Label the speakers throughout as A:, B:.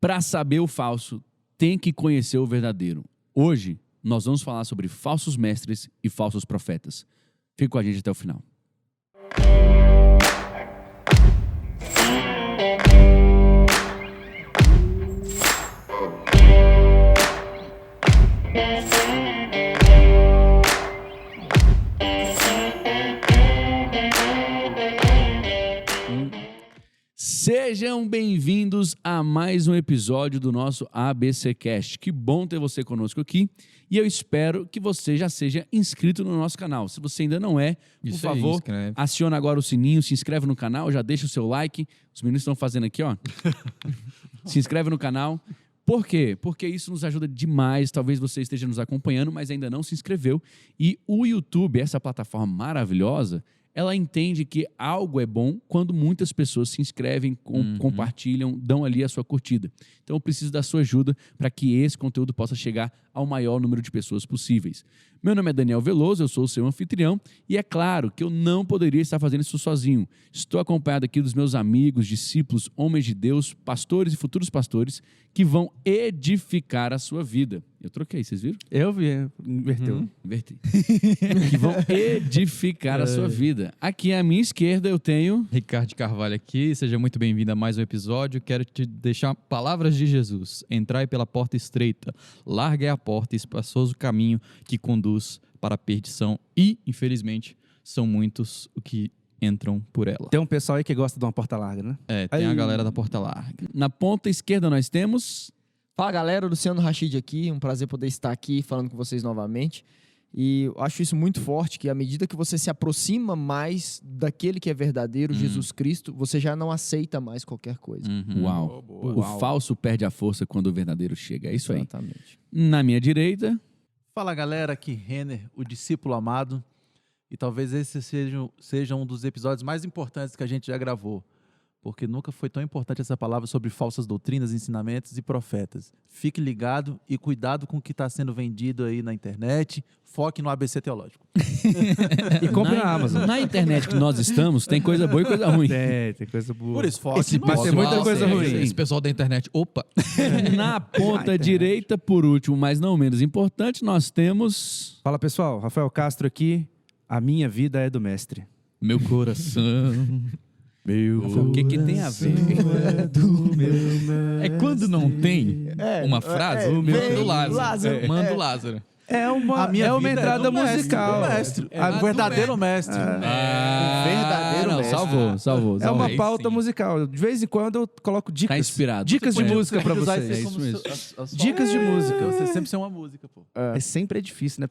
A: Para saber o falso, tem que conhecer o verdadeiro. Hoje, nós vamos falar sobre falsos mestres e falsos profetas. Fique com a gente até o final. Sejam bem-vindos a mais um episódio do nosso ABCcast. Que bom ter você conosco aqui e eu espero que você já seja inscrito no nosso canal. Se você ainda não é, por favor, aciona agora o sininho, se inscreve no canal, já deixa o seu like. Os meninos estão fazendo aqui, ó. Se inscreve no canal. Por quê? Porque isso nos ajuda demais. Talvez você esteja nos acompanhando, mas ainda não se inscreveu. E o YouTube, essa plataforma maravilhosa, ela entende que algo é bom quando muitas pessoas se inscrevem, compartilham, dão ali a sua curtida. Então eu preciso da sua ajuda para que esse conteúdo possa chegar ao maior número de pessoas possíveis. Meu nome é Daniel Veloso, eu sou o seu anfitrião e é claro que eu não poderia estar fazendo isso sozinho. Estou acompanhado aqui dos meus amigos, discípulos, homens de Deus, pastores e futuros pastores que vão edificar a sua vida. Eu troquei, vocês viram?
B: Eu vi, inverteu.
A: Inverti. Que vão edificar a sua vida. Aqui à minha esquerda eu tenho...
C: Ricardo Carvalho aqui, seja muito bem-vindo a mais um episódio. Quero te deixar palavras de Jesus. Entrai pela porta estreita, larga é a porta e espaçoso o caminho que conduz para a perdição e, infelizmente, são muitos o que entram por ela.
B: Tem um pessoal aí que gosta de uma porta larga, né?
C: Tem a galera da porta larga.
A: Na ponta esquerda nós temos...
D: Fala galera, Luciano Rachid aqui, um prazer poder estar aqui falando com vocês novamente. E eu acho isso muito forte, que à medida que você se aproxima mais daquele que é verdadeiro, Jesus Cristo, você já não aceita mais qualquer coisa.
A: Uau. O falso perde a força quando o verdadeiro chega, é isso aí.
D: Exatamente.
A: Na minha direita...
E: Fala galera, aqui Renner, o discípulo amado. E talvez esse seja um dos episódios mais importantes que a gente já gravou. Porque nunca foi tão importante essa palavra sobre falsas doutrinas, ensinamentos e profetas. Fique ligado e cuidado com o que está sendo vendido aí na internet. Foque no ABC Teológico.
B: E compre na Amazon.
A: Na internet que nós estamos, tem coisa boa e coisa ruim.
B: Tem coisa boa.
E: Por isso, foque no
B: Mas tem muita coisa ruim.
C: Esse pessoal da internet, opa!
A: Na ponta direita, por último, mas não menos importante, nós temos...
B: Fala pessoal, Rafael Castro aqui. A minha vida é do mestre.
C: Meu coração...
A: O que tem a ver?
C: É quando não tem uma frase, manda o Lázaro. Manda o Lázaro.
B: É uma entrada musical.
E: O verdadeiro mestre.
D: verdadeiro mestre.
A: Salvou.
B: É uma
C: Aí
B: pauta
C: sim.
B: musical. De vez em quando eu coloco dicas.
A: Tá inspirado.
B: Dicas de música pra
E: Usar
B: vocês.
E: isso
A: isso
E: como
A: mesmo.
B: Dicas de música.
E: Você sempre ser uma música, pô.
B: Sempre é difícil, né?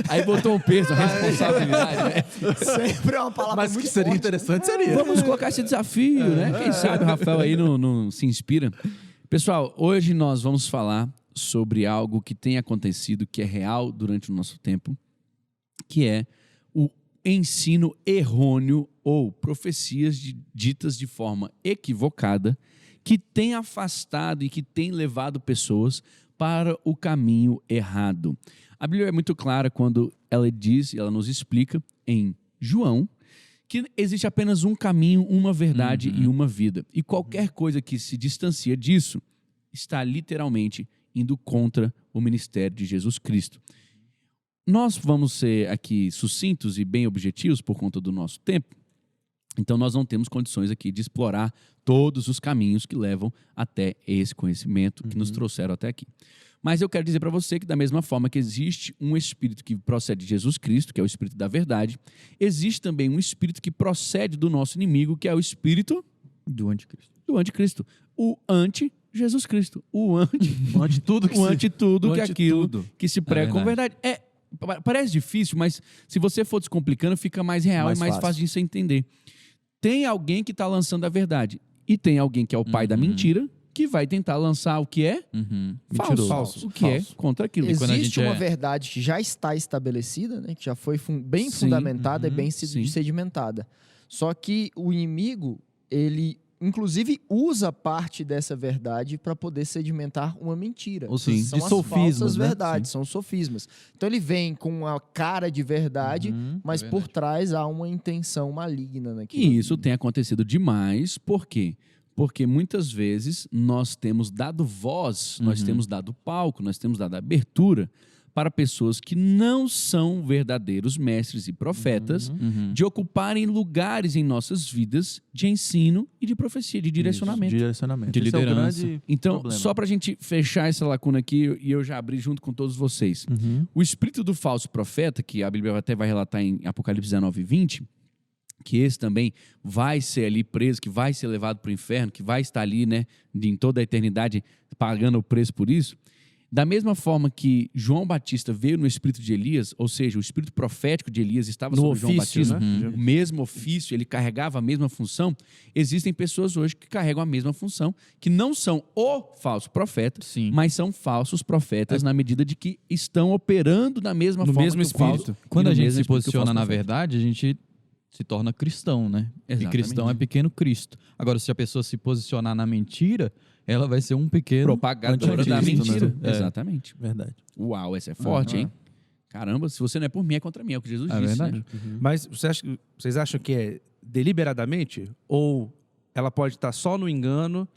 A: Aí botou um peso, a responsabilidade. Né?
D: Sempre é uma palavra
E: Mas
D: muito
E: que seria
D: forte.
E: interessante, seria.
A: Vamos colocar esse desafio, né? Quem sabe o Rafael aí não se inspira. Pessoal, hoje nós vamos falar sobre algo que tem acontecido, que é real durante o nosso tempo, que é o ensino errôneo ou profecias ditas de forma equivocada, que tem afastado e que tem levado pessoas para o caminho errado. A Bíblia é muito clara quando ela diz, ela nos explica em João, que existe apenas um caminho, uma verdade e uma vida. E qualquer coisa que se distancia disso está literalmente indo contra o ministério de Jesus Cristo. Nós vamos ser aqui sucintos e bem objetivos por conta do nosso tempo, então nós não temos condições aqui de explorar todos os caminhos que levam até esse conhecimento que nos trouxeram até aqui. Mas eu quero dizer para você que da mesma forma que existe um espírito que procede de Jesus Cristo, que é o espírito da verdade, existe também um espírito que procede do nosso inimigo, que é o espírito
C: Do anticristo.
A: do anticristo. O anti-Jesus Cristo. O
E: Anti-tudo
A: o anti-tudo que é aquilo que se prega com
C: verdade.
A: verdade. Parece difícil, mas se você for descomplicando, fica mais real e mais fácil de você entender. Tem alguém que está lançando a verdade e tem alguém que é o pai da mentira que vai tentar lançar o que é falso. O que é contra aquilo.
C: Quando a
D: Existe
C: gente
D: uma verdade que já está estabelecida, né, que já foi bem fundamentada e bem sedimentada. Só que o inimigo, ele inclusive usa parte dessa verdade para poder sedimentar uma mentira.
E: Sim.
D: São
E: De
D: as
E: sofismas,
D: falsas
E: né?
D: verdades, são sofismas. Então ele vem com a cara de verdade, mas por trás há uma intenção maligna naquilo.
A: E isso tem acontecido demais, por quê? Porque muitas vezes nós temos dado voz, nós temos dado palco, nós temos dado abertura para pessoas que não são verdadeiros mestres e profetas de ocuparem lugares em nossas vidas de ensino e de profecia, de direcionamento.
E: Isso, direcionamento.
C: De
E: Esse é o
C: liderança.
E: grande
A: Então,
E: problema.
A: só para a gente fechar essa lacuna aqui, e eu já abri junto com todos vocês. O espírito do falso profeta, que a Bíblia até vai relatar em Apocalipse 19 e 20, que esse também vai ser ali preso, que vai ser levado para o inferno, que vai estar ali, né, em toda a eternidade pagando o preço por isso. Da mesma forma que João Batista veio no espírito de Elias, ou seja, o espírito profético de Elias estava
B: No
A: sobre João
B: ofício,
A: Batista,
B: né?
A: o mesmo ofício, ele carregava a mesma função. Existem pessoas hoje que carregam a mesma função, que não são o falso profeta,
C: Sim.
A: mas são falsos profetas na medida de que estão operando da mesma
B: No
A: forma
B: mesmo
A: que o falso.
B: espírito.
C: Quando
A: e
C: a
A: no
C: gente
A: mesmo
C: se
A: espírito que o
C: posiciona
A: falso
C: na
A: profeta.
C: verdade, a gente se torna cristão, né? E
A: Exatamente.
C: cristão é pequeno Cristo. Agora, se a pessoa se posicionar na mentira, ela vai ser um pequeno
A: Propagadora da
C: anticristo,
A: mentira.
C: né? É.
A: Exatamente.
E: Verdade.
A: Uau, essa é forte, hein? Caramba, se você não é por mim, é contra mim, é o que Jesus
C: É
A: disse.
C: verdade.
A: Né?
B: Mas vocês acham que é deliberadamente? Ou ela pode estar só no engano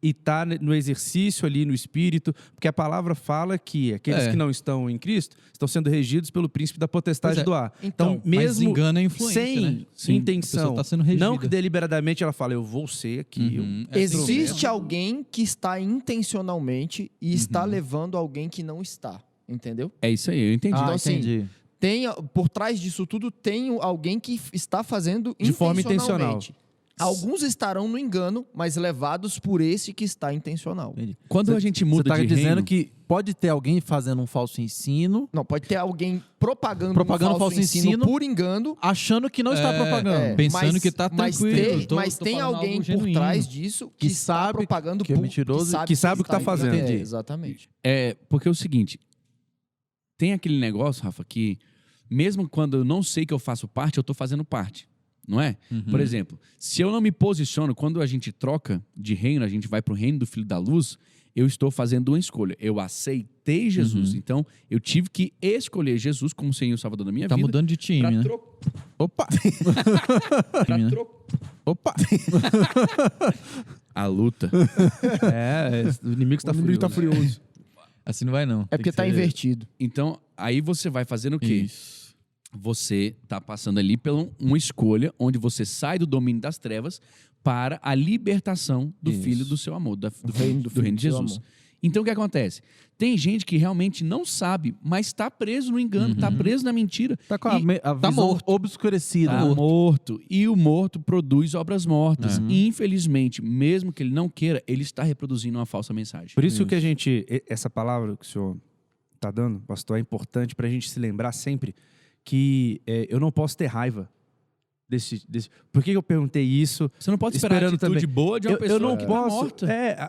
B: e estar no exercício ali no espírito? Porque a palavra fala que aqueles que não estão em Cristo estão sendo regidos pelo príncipe da potestade
C: Pois é.
B: do ar.
D: Então,
B: Então,
C: Mas
B: mesmo
C: engano é influência,
B: sem
C: né? Sim, a
B: intenção,
C: pessoa tá sendo regida.
B: não que deliberadamente ela fala, eu vou ser aqui.
C: Uhum.
D: Existe alguém que está intencionalmente e está levando alguém que não está, entendeu?
A: É isso aí, eu entendi.
D: Então, assim,
E: entendi.
D: Por trás disso tudo tem alguém que está fazendo
B: De forma
D: intencionalmente. Alguns estarão no engano, mas levados por esse que está intencional.
E: Entendi.
A: Quando a gente
E: Você
A: muda
E: está
A: de
E: dizendo
A: reino,
E: que pode ter alguém fazendo um falso ensino,
D: Não, pode ter alguém propagando
E: Propagando
D: um falso
E: falso ensino
D: por engano.
E: achando que não está propagando.
C: Pensando que tá tranquilo,
D: Mas
C: tô
D: tem
C: falando
D: alguém
C: algo
D: por
C: genuíno.
D: trás disso que,
E: Que
D: está
E: sabe
D: propagando
E: que é mentiroso,
B: que sabe o que está
D: está
B: fazendo.
D: engano.
E: Entendi.
D: Exatamente.
A: porque é o seguinte, tem aquele negócio, Rafa, que mesmo quando eu não sei que eu faço parte, eu estou fazendo parte, não é? Por exemplo, se eu não me posiciono, quando a gente troca de reino, a gente vai para o reino do Filho da Luz, eu estou fazendo uma escolha. Eu aceitei Jesus, então eu tive que escolher Jesus como Senhor e Salvador da minha
C: Tá
A: vida.
C: mudando de time,
A: pra
C: né?
E: Opa!
C: Time, né?
E: Opa!
A: A luta.
B: O inimigo está furioso.
C: Assim não vai, não.
D: É
C: Tem
D: porque
C: que
D: está
C: ser-
D: invertido.
A: Então, aí você vai fazendo o quê?
C: Isso.
A: Você está passando ali por uma escolha onde você sai do domínio das trevas para a libertação do
E: Isso.
A: Filho do seu amor, do
D: reino do Filho
A: reino de
D: do seu
A: Jesus.
D: amor.
A: Então, o que acontece? Tem gente que realmente não sabe, mas está preso no engano, está preso na mentira.
E: Tá com a,
A: E
E: a
C: tá
E: visão
C: morto.
E: obscurecida.
A: Tá morto. E o morto produz obras mortas. E, infelizmente, mesmo que ele não queira, ele está reproduzindo uma falsa mensagem.
B: Por isso que a gente, essa palavra que o senhor está dando, pastor, é importante para a gente se lembrar sempre que eu não posso ter raiva desse. Por que eu perguntei isso?
A: Você não pode esperar a
B: Esperando
A: atitude
B: também.
A: boa de uma pessoa
B: Eu não
A: que
B: posso.
A: tá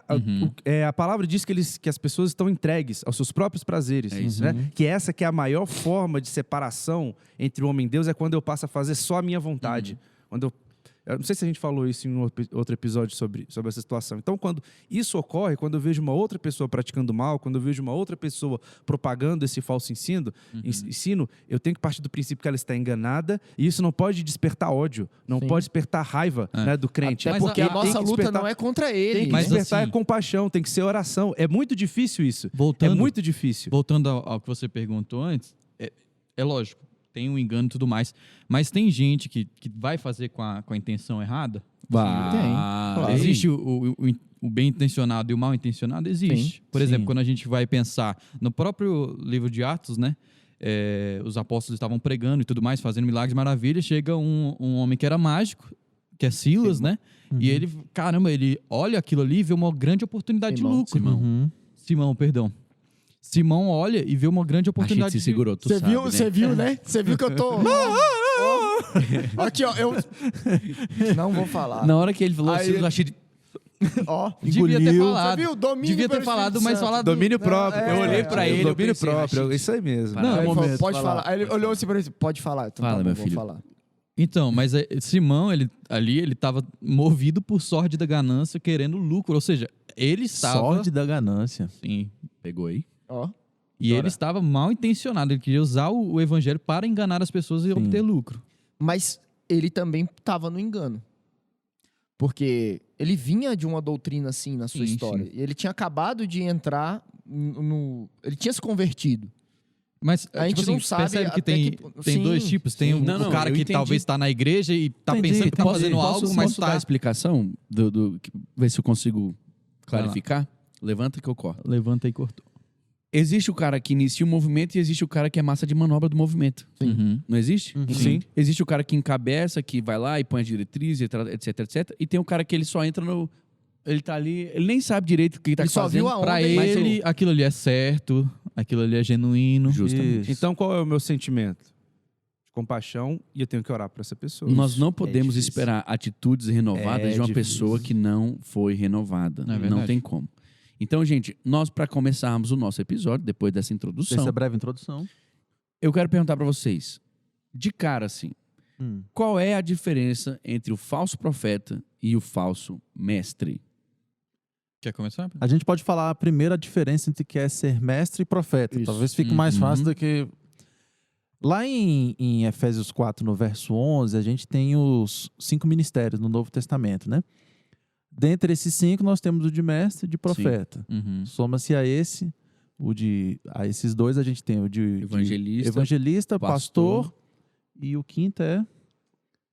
A: morta.
B: A palavra diz que as pessoas estão entregues aos seus próprios prazeres.
A: É isso.
B: Né? Que essa que é a maior forma de separação entre o homem e Deus, é quando eu passo a fazer só a minha vontade. Quando eu não sei se a gente falou isso em outro episódio sobre essa situação. Então, quando isso ocorre, quando eu vejo uma outra pessoa praticando mal, quando eu vejo uma outra pessoa propagando esse falso ensino, eu tenho que partir do princípio que ela está enganada, e isso não pode despertar ódio, não
D: Sim.
B: pode despertar raiva, né, do crente.
D: Até
C: Mas
D: porque
C: a-
D: a nossa
B: tem que
D: luta
B: despertar-
D: não é contra ele.
B: Tem que
C: Mas
B: despertar
C: assim-
B: compaixão, tem que ser oração. É muito difícil isso.
C: Voltando,
B: É muito difícil.
C: voltando ao que você perguntou antes, é lógico, tem um engano e tudo mais, mas tem gente que vai fazer com a intenção errada?
D: Claro.
C: Existe o bem intencionado e o mal intencionado? Existe.
D: Sim.
C: Por exemplo,
E: Sim.
C: quando a gente vai pensar no próprio livro de Atos, né? Os apóstolos estavam pregando e tudo mais, fazendo milagres, maravilhas. Chega um homem que era mágico, que é Silas, né? E ele, caramba, ele olha aquilo ali e vê uma grande oportunidade de lucro. Simão, perdão. Simão olha e vê uma grande
A: A gente
C: oportunidade
A: se
C: de
A: segurou, tu
D: Você
A: sabe,
D: viu,
A: né?
D: você viu, né? Você viu que eu tô. Aqui, ó. Eu. Não vou falar.
A: Na hora que ele falou
D: Aí
A: assim, eu
D: ele-
A: achei de...
D: Ó.
C: Devia ter
B: Engoliu.
C: falado.
D: Você viu? Domínio
C: Devia ter
D: pelo
C: falado,
D: Espírito
C: mas
D: Santo.
C: falado...
B: Domínio próprio.
D: eu olhei
A: pra ele, eu
B: Domínio
A: pensei,
B: próprio.
A: achei-
B: Isso aí mesmo.
A: Para.
D: Aí ele falou,
E: momento,
D: pode
E: vai
D: falar.
E: lá.
D: Aí ele olhou assim pra ele, pode falar. Então,
A: Fala,
D: tá bom,
A: meu
D: vou
A: filho.
D: falar.
C: Então, mas Simão, ele estava movido por sorte da ganância, querendo lucro. Ou seja, ele estava...
E: Sorte da ganância.
C: Sim.
A: Pegou aí?
D: Ó.
C: E ele estava mal intencionado. Ele queria usar o evangelho para enganar as pessoas e obter lucro.
D: Mas ele também estava no engano. Porque ele vinha de uma doutrina assim na sua
A: Sim,
D: história.
A: sim.
D: E ele tinha acabado de entrar no. Ele tinha se convertido.
C: Mas
D: A gente não sabe
C: percebe que
D: até
C: tem,
D: que-
C: tem
D: sim,
C: dois tipos. Tem
D: sim.
C: o
A: Não,
C: cara
A: eu
C: que
A: entendi.
C: talvez está na igreja e tá
E: Entendi,
C: pensando que tá
E: entendi.
C: fazendo algo,
A: Posso
C: mas
A: dar a
C: tá...
A: explicação? Ver se eu consigo clarificar? Levanta que eu corto.
C: Levanta e cortou.
A: Existe o cara que inicia o movimento e existe o cara que é massa de manobra do movimento.
C: Uhum.
A: Não existe?
B: Sim.
A: Existe o cara que encabeça, que vai lá e põe as diretrizes, etc, etc. E tem o cara que ele só entra no... Ele tá ali, ele nem sabe direito o que tá
D: Ele só
A: fazendo.
D: viu a onda
C: Pra
D: e
C: ele, aquilo ali é certo, aquilo ali é genuíno.
A: Justamente.
E: Isso.
B: Então, qual é o meu sentimento? De compaixão, e eu tenho que orar por essa pessoa.
A: Nós não podemos
B: difícil.
A: esperar atitudes renovadas
B: É
A: de uma
B: difícil.
A: pessoa que não foi renovada.
C: É verdade.
A: Não tem como. Então, gente, nós para começarmos o nosso episódio, depois dessa introdução,
E: Essa breve introdução.
A: eu quero perguntar para vocês, de cara assim, qual é a diferença entre o falso profeta e o falso mestre?
C: Quer começar?
E: A gente pode falar primeiro a diferença entre o que é ser mestre e profeta.
D: Isso.
E: Talvez fique mais fácil do que... Lá em Efésios 4, no verso 11, a gente tem os 5 ministérios no Novo Testamento, né? Dentre esses 5, nós temos o de mestre e de profeta.
C: Uhum.
E: Soma-se a esses dois, a gente tem o de evangelista, pastor, e o quinto é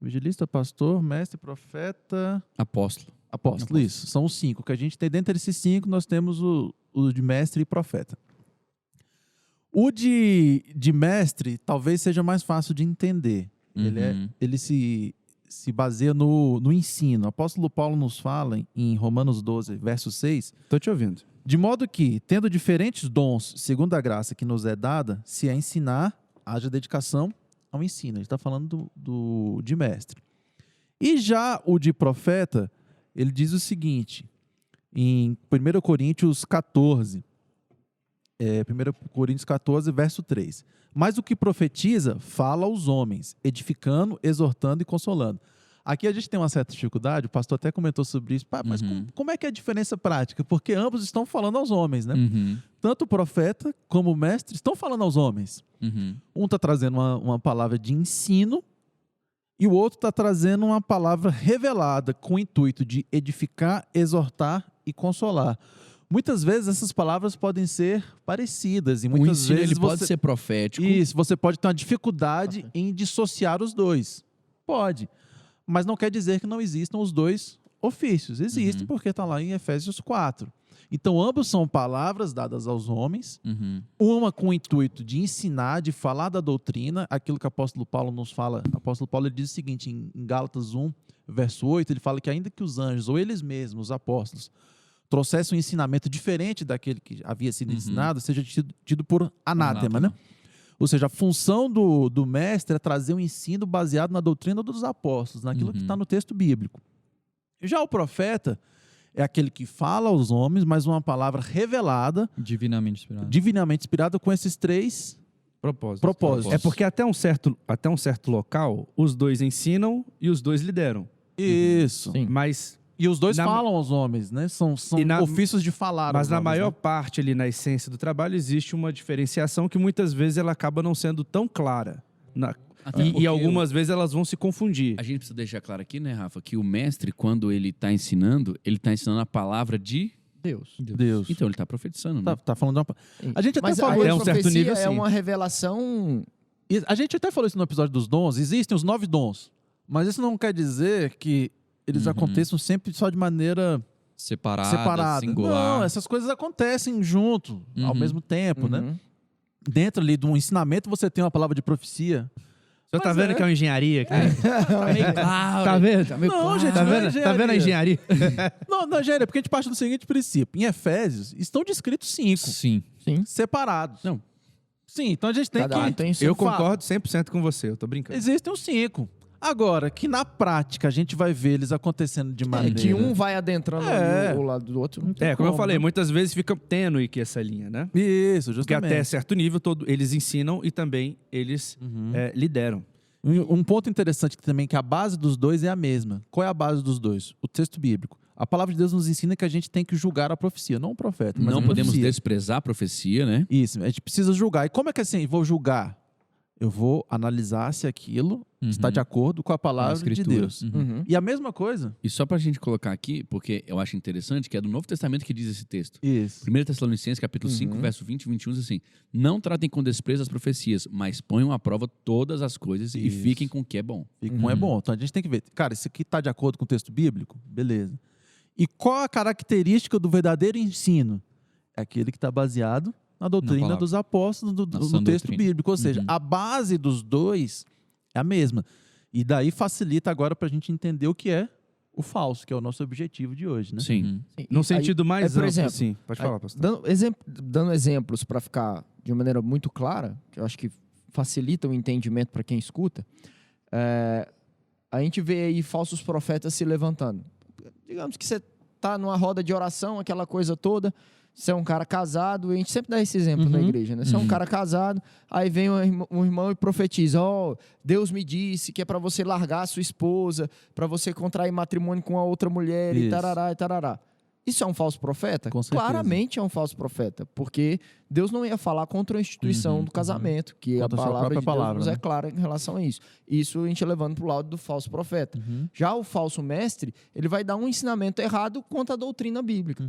E: evangelista, pastor, mestre, profeta,
A: Apóstolo.
E: apóstolo. Isso, são os 5 que a gente tem. Dentre esses 5, nós temos o de mestre e profeta. O de mestre talvez seja mais fácil de entender. Ele se baseia no ensino. O apóstolo Paulo nos fala em Romanos 12, verso 6,
B: Tô te ouvindo.
E: de modo que, tendo diferentes dons, segundo a graça que nos é dada, se a ensinar, haja dedicação ao ensino. Ele está falando de mestre. E já o de profeta, ele diz o seguinte, em 1 Coríntios 14, 1 Coríntios 14, verso 3. Mas o que profetiza, fala aos homens, edificando, exortando e consolando. Aqui a gente tem uma certa dificuldade, o pastor até comentou sobre isso, mas como é que é a diferença prática? Porque ambos estão falando aos homens, né? Tanto o profeta como o mestre estão falando aos homens. Um está trazendo uma palavra de ensino e o outro está trazendo uma palavra revelada com o intuito de edificar, exortar e consolar. Muitas vezes essas palavras podem ser parecidas e
A: O
E: muitas
A: ensino
E: vezes
A: ele pode ser profético.
E: Isso, você pode ter uma dificuldade em dissociar os dois. Pode. Mas não quer dizer que não existam os dois ofícios. Existe, porque está lá em Efésios 4. Então, ambos são palavras dadas aos homens, uma com o intuito de ensinar, de falar da doutrina, aquilo que o apóstolo Paulo nos fala. O apóstolo Paulo ele diz o seguinte, em Gálatas 1, verso 8, ele fala que ainda que os anjos, ou eles mesmos, os apóstolos, trouxessem um ensinamento diferente daquele que havia sido ensinado, seja tido por anátema, né? Ou seja, a função do mestre é trazer um ensino baseado na doutrina dos apóstolos, naquilo que está no texto bíblico. Já o profeta é aquele que fala aos homens, mas uma palavra revelada,
C: Divinamente
E: inspirada com esses 3 propósitos.
B: É porque até um certo local, os dois ensinam e os dois lideram.
E: Isso.
D: Sim.
B: Mas
E: E os dois falam aos homens, né? São ofícios de falar
B: Mas
E: aos
B: na
E: homens,
B: maior
E: né?
B: parte ali, na essência do trabalho, existe uma diferenciação que muitas vezes ela acaba não sendo tão clara.
A: Até porque
B: E algumas vezes elas vão se confundir.
A: A gente precisa deixar claro aqui, né, Rafa, que o mestre, quando ele está ensinando a palavra de
D: Deus.
E: Deus.
A: Então ele está profetizando, né?
E: Tá falando A gente até
D: Mas
E: falou
B: até um certo
D: profecia
B: nível,
D: é
B: sim.
D: uma revelação.
E: A gente até falou isso no episódio dos dons. Existem os 9 dons. Mas isso não quer dizer que eles aconteçam sempre só de maneira separada.
C: singular.
E: Não, essas coisas acontecem junto, ao mesmo tempo, né? Dentro ali de um ensinamento, você tem uma palavra de profecia.
B: O senhor tá vendo que é uma engenharia?
A: Tá meio claro.
B: Tá vendo?
E: Não, gente,
B: Tá
E: não é
B: vendo? Tá vendo a engenharia?
E: Não, engenharia, porque a gente parte do seguinte princípio. Em Efésios, estão descritos 5,
C: Sim.
E: separados.
A: Não.
E: Sim, então a gente tem
D: Cada um
E: que...
D: tem seu
B: Eu
E: fato.
B: concordo 100% com você, eu tô brincando.
E: Existem os 5. Agora, que na prática a gente vai ver eles acontecendo de maneira...
D: Que um vai adentrando
E: É.
D: o lado do outro. Não tem
B: Como eu
E: como,
B: falei,
E: né?
B: muitas vezes fica tênue que essa linha, né?
E: Isso,
B: Porque
E: justamente.
B: até certo nível eles ensinam e também eles lideram.
E: Um ponto interessante também que a base dos dois é a mesma. Qual é a base dos dois? O texto bíblico. A palavra de Deus nos ensina que a gente tem que julgar a profecia, não o profeta, mas
A: Não
E: a
A: podemos
E: profecia.
A: desprezar a profecia, né?
E: Isso, a gente precisa julgar. E como é que assim, vou julgar? Eu vou analisar se aquilo está de acordo com a palavra de
C: Escritura.
E: Deus.
D: Uhum.
E: E a mesma coisa.
A: E só pra gente colocar aqui, porque eu acho interessante, que é do Novo Testamento que diz esse texto.
E: Isso.
A: 1 Tessalonicenses, capítulo 5, verso 20 e 21, diz assim: não tratem com desprezo as profecias, mas ponham à prova todas as coisas e
E: Isso.
A: fiquem com o que é bom.
E: E como é bom. Então a gente tem que ver. Cara, isso aqui está de acordo com o texto bíblico? Beleza. E qual a característica do verdadeiro ensino? É aquele que está baseado na doutrina
C: palavra.
E: dos apóstolos,
C: Na
E: no
C: sã
E: texto
C: doutrina.
E: bíblico. Ou seja, a base dos dois é a mesma. E daí facilita agora para a gente entender o que é o falso, que é o nosso objetivo de hoje, né?
A: Sim.
B: Num
D: Aí,
B: sentido mais
D: por
B: amplo,
D: exemplo,
B: assim. Pode falar, pastor.
D: dando exemplos para ficar de uma maneira muito clara, que eu acho que facilita o entendimento para quem escuta, a gente vê aí falsos profetas se levantando. Digamos que você está numa roda de oração, aquela coisa toda, você é um cara casado, a gente sempre dá esse exemplo na igreja, né? Você é um cara casado, aí vem um irmão e profetiza: Deus me disse que é para você largar a sua esposa, para você contrair matrimônio com a outra mulher, e
E: Isso.
D: tarará, e tarará. Isso é um falso profeta?
E: Com certeza.
D: Claramente é um falso profeta, porque Deus não ia falar contra a instituição do casamento, que
E: Contra a
D: a
E: sua
D: palavra
E: própria
D: de
E: palavra,
D: Deus nos
E: né?
D: é clara em relação a isso. Isso a gente levando para o lado do falso profeta. Já o falso mestre, ele vai dar um ensinamento errado contra a doutrina bíblica.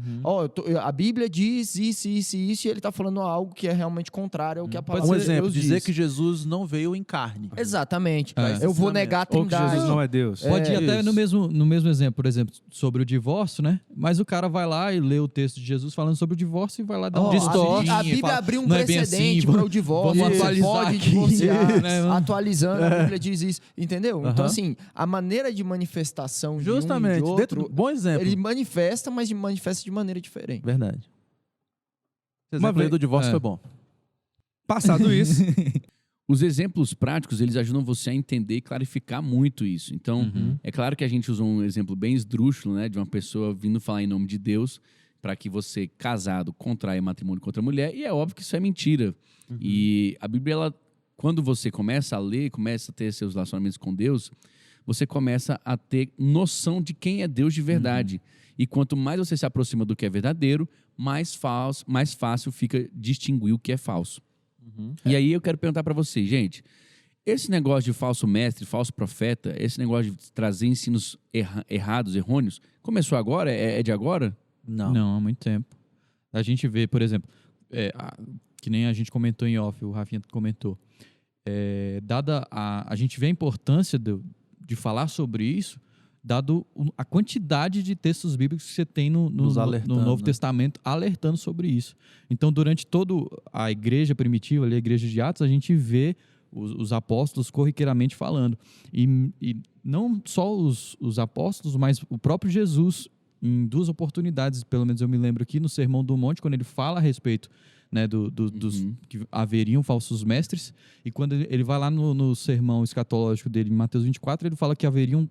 D: A Bíblia diz isso, isso e isso, e ele está falando algo que é realmente contrário ao que a palavra
E: Um
D: de
E: exemplo,
D: Deus
E: dizer
D: diz.
E: que Jesus não veio em carne.
D: Exatamente.
C: É.
D: Eu vou negar a
B: Ou que
D: trindade.
B: Jesus não é Deus.
C: Pode ir até
E: isso.
C: no mesmo exemplo, por exemplo, sobre o divórcio, né? Mas o cara vai lá e lê o texto de Jesus falando sobre o divórcio e vai lá dar um
E: distorce.
D: A Bíblia abriu um
C: não é bem
D: precedente
C: assim,
D: para o divórcio.
C: vamos
D: Você
C: atualizar
D: pode
C: aqui.
D: divorciar,
C: Né?
D: atualizando, a Bíblia diz isso. Entendeu? Então,
E: Aham.
D: assim, a maneira de manifestação
E: Justamente.
D: de um e de
E: Dentro
D: outro,
E: bom exemplo.
D: ele manifesta, mas manifesta de maneira diferente.
E: Verdade. Esse
B: Uma
E: exemplo aí
B: vez-
E: do divórcio
C: É.
E: foi bom.
B: Passado isso,
A: Os exemplos práticos, eles ajudam você a entender e clarificar muito isso. Então, é claro que a gente usou um exemplo bem esdrúxulo, né? De uma pessoa vindo falar em nome de Deus para que você, casado, contraia matrimônio com outra mulher. E é óbvio que isso é mentira. E a Bíblia, ela, quando você começa a ler, começa a ter seus relacionamentos com Deus, você começa a ter noção de quem é Deus de verdade. E quanto mais você se aproxima do que é verdadeiro, mais fácil fica distinguir o que é falso. E aí eu quero perguntar para vocês, gente, esse negócio de falso mestre, falso profeta, esse negócio de trazer ensinos errados, errôneos, começou agora? É de agora?
C: Não, há muito tempo. A gente vê, por exemplo, que nem a gente comentou em off, o Rafinha comentou. Dada a gente vê a importância de falar sobre isso, dado a quantidade de textos bíblicos que você tem no
E: alertando,
C: Novo
E: né?
C: Testamento alertando sobre isso. Então, durante toda a igreja primitiva, ali, a igreja de Atos, a gente vê os apóstolos corriqueiramente falando. E não só os apóstolos, mas o próprio Jesus, em duas oportunidades, pelo menos eu me lembro aqui, no Sermão do Monte, quando ele fala a respeito, né, dos que haveriam falsos mestres, e quando ele vai lá no sermão escatológico dele, em Mateus 24, ele fala que haveriam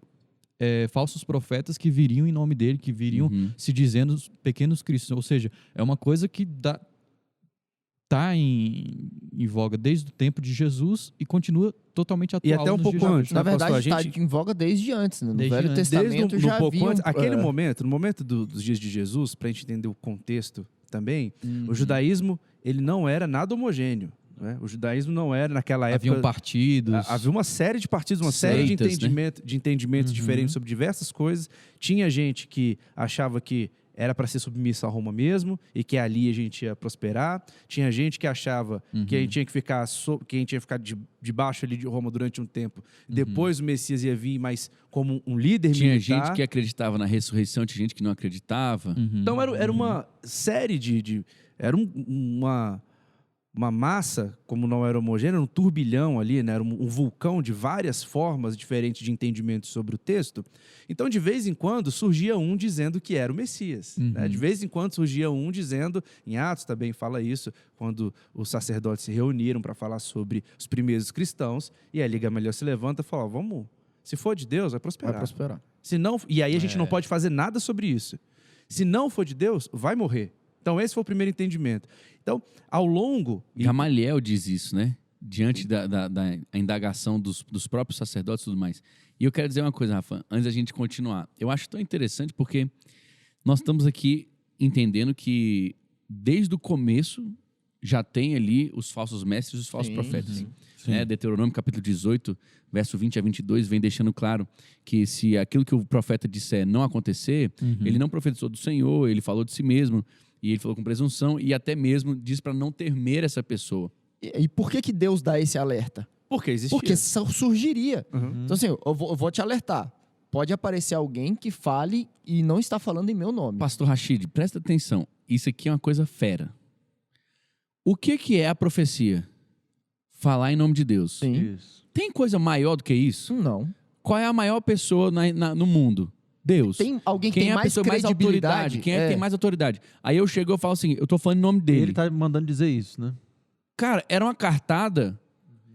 C: falsos profetas que viriam em nome dele, que viriam se dizendo os pequenos cristos. Ou seja, é uma coisa que está em voga desde o tempo de Jesus e continua totalmente atual.
B: e até um
C: nos
B: pouco
C: dias de hoje.
B: antes,
D: Na
B: né,
D: verdade,
B: pastor? A
D: está
B: gente,
D: em voga desde antes, né? No
C: Desde
D: Velho
C: antes.
D: Testamento
B: desde
D: já
B: um pouco
D: haviam...
B: antes, aquele momento, no momento dos dias de Jesus, para a gente entender o contexto também, o judaísmo, ele não era nada homogêneo. Né? O judaísmo não era, naquela época...
C: Haviam partidos.
B: Havia uma série de partidos, uma série de
A: Seitas,
B: entendimentos diferentes sobre diversas coisas. Tinha gente que achava que era para ser submissa a Roma mesmo e que ali a gente ia prosperar. Tinha gente que achava que a gente tinha que ficar debaixo ali de Roma durante um tempo. Depois o Messias ia vir, mas como um líder
A: Tinha
B: militar.
A: gente que acreditava na ressurreição, tinha gente que não acreditava.
B: Então era uma série era uma massa, como não era homogênea, um turbilhão ali, né? Era um vulcão de várias formas diferentes de entendimento sobre o texto. Então, de vez em quando, surgia um dizendo que era o Messias. Né? De vez em quando surgia um dizendo, em Atos também fala isso, quando os sacerdotes se reuniram para falar sobre os primeiros cristãos, e ali Gamaliel se levanta e fala, vamos, se for de Deus, vai prosperar.
D: Vai prosperar.
B: Se não, e aí a gente não pode fazer nada sobre isso. Se não for de Deus, vai morrer. Então, esse foi o primeiro entendimento. Então, ao longo...
A: Gamaliel diz isso, né? Diante da indagação dos próprios sacerdotes e tudo mais. E eu quero dizer uma coisa, Rafa, antes da gente continuar. Eu acho tão interessante porque nós estamos aqui entendendo que, desde o começo, já tem ali os falsos mestres e os falsos profetas. Né? Deuteronômio capítulo 18, verso 20 a 22, vem deixando claro que se aquilo que o profeta disser não acontecer, ele não profetizou do Senhor, ele falou de si mesmo, e ele falou com presunção, e até mesmo diz para não temer essa pessoa.
D: E por que Deus dá esse alerta?
B: Porque existia.
D: Porque surgiria. Então, assim, eu vou te alertar. Pode aparecer alguém que fale e não está falando em meu nome.
A: Pastor Rashid, presta atenção. Isso aqui é uma coisa fera. O que é a profecia? Falar em nome de Deus.
D: Sim.
E: Isso.
A: Tem coisa maior do que isso?
D: Não.
A: Qual é a maior pessoa no mundo? Deus.
D: Tem alguém que
A: Quem
D: tem
A: é a
D: mais
A: pessoa mais
D: credibilidade?
A: autoridade? Quem é que tem mais autoridade? Aí eu chego e eu falo assim, eu tô falando em nome dele.
E: Ele tá mandando dizer isso, né?
A: Cara, era uma cartada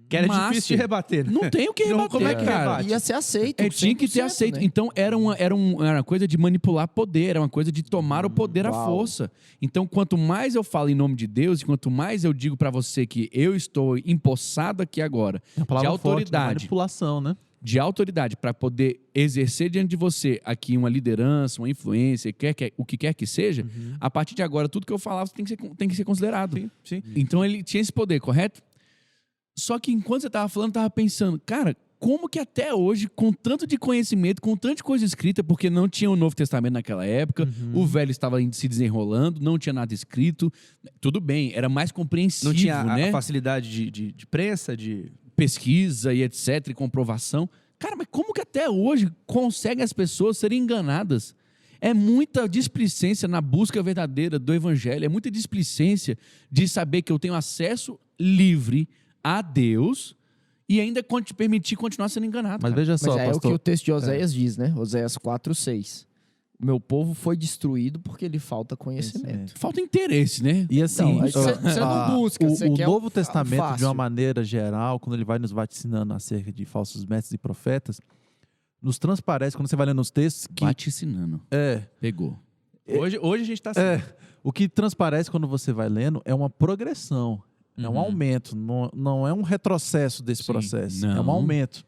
B: Que era
A: massa.
B: difícil de rebater. Né?
A: Não tem o que
B: Não,
A: rebater,
B: como é que
A: cara.
B: rebate?
D: Ia ser aceito.
A: Tinha que ter
D: 100%,
A: aceito.
D: né?
A: Então, era uma coisa de manipular poder, era uma coisa de tomar o poder à
D: Uau.
A: força. Então, quanto mais eu falo em nome de Deus, e quanto mais eu digo pra você que eu estou empossado aqui agora,
E: A palavra
A: de
E: forte, né?
A: autoridade,
E: Manipulação, né?
A: de autoridade para poder exercer diante de você aqui uma liderança, uma influência, o que quer que seja, a partir de agora, tudo que eu falar tem que ser considerado.
B: Sim.
A: Então, ele tinha esse poder, correto? Só que enquanto você estava falando, eu estava pensando, cara, como que até hoje, com tanto de conhecimento, com tanta coisa escrita, porque não tinha o Novo Testamento naquela época, o Velho estava se desenrolando, não tinha nada escrito, tudo bem, era mais compreensível,
B: Não tinha
A: né?
B: a facilidade de prensa, de...
A: Pesquisa e etc, e comprovação. Cara, mas como que até hoje conseguem as pessoas serem enganadas? É muita displicência na busca verdadeira do evangelho, é muita displicência de saber que eu tenho acesso livre a Deus e ainda te permitir continuar sendo enganado.
E: Mas
A: cara.
E: veja
D: Mas
E: só,
D: é o que
E: pastor.
D: o texto de Oséias diz, né? Oséias 4:6. O meu povo foi destruído porque lhe falta conhecimento.
A: Falta interesse, né?
E: E assim,
D: Então, você não busca, você
E: o
D: quer
E: Novo
D: o
E: Testamento,
D: fácil.
E: de uma maneira geral, quando ele vai nos vaticinando acerca de falsos mestres e profetas, nos transparece, quando você vai lendo os textos, que
A: Vaticinando. Pegou.
B: Hoje a gente está assim.
E: o que transparece quando você vai lendo é uma progressão, é um aumento, não é um retrocesso desse processo, é um
A: Não.
E: aumento.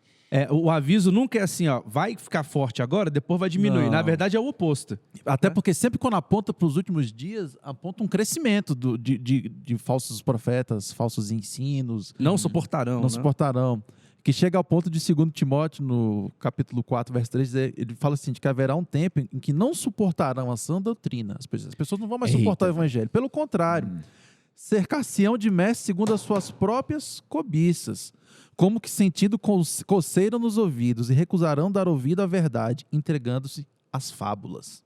B: O aviso nunca é assim, ó, vai ficar forte agora, depois vai diminuir.
E: Não.
B: Na verdade, é o oposto.
E: Até porque sempre quando aponta para os últimos dias, aponta um crescimento de falsos profetas, falsos ensinos,
B: Não suportarão,
E: não
B: né?
E: suportarão. Que chega ao ponto de 2 Timóteo, no capítulo 4, verso 3, ele fala assim, de que haverá um tempo em que não suportarão a sã doutrina. As pessoas não vão mais suportar o evangelho. Pelo contrário, cercar-se-ão de mestres segundo as suas próprias cobiças, como que sentindo coceira nos ouvidos, e recusarão dar ouvido à verdade, entregando-se às fábulas.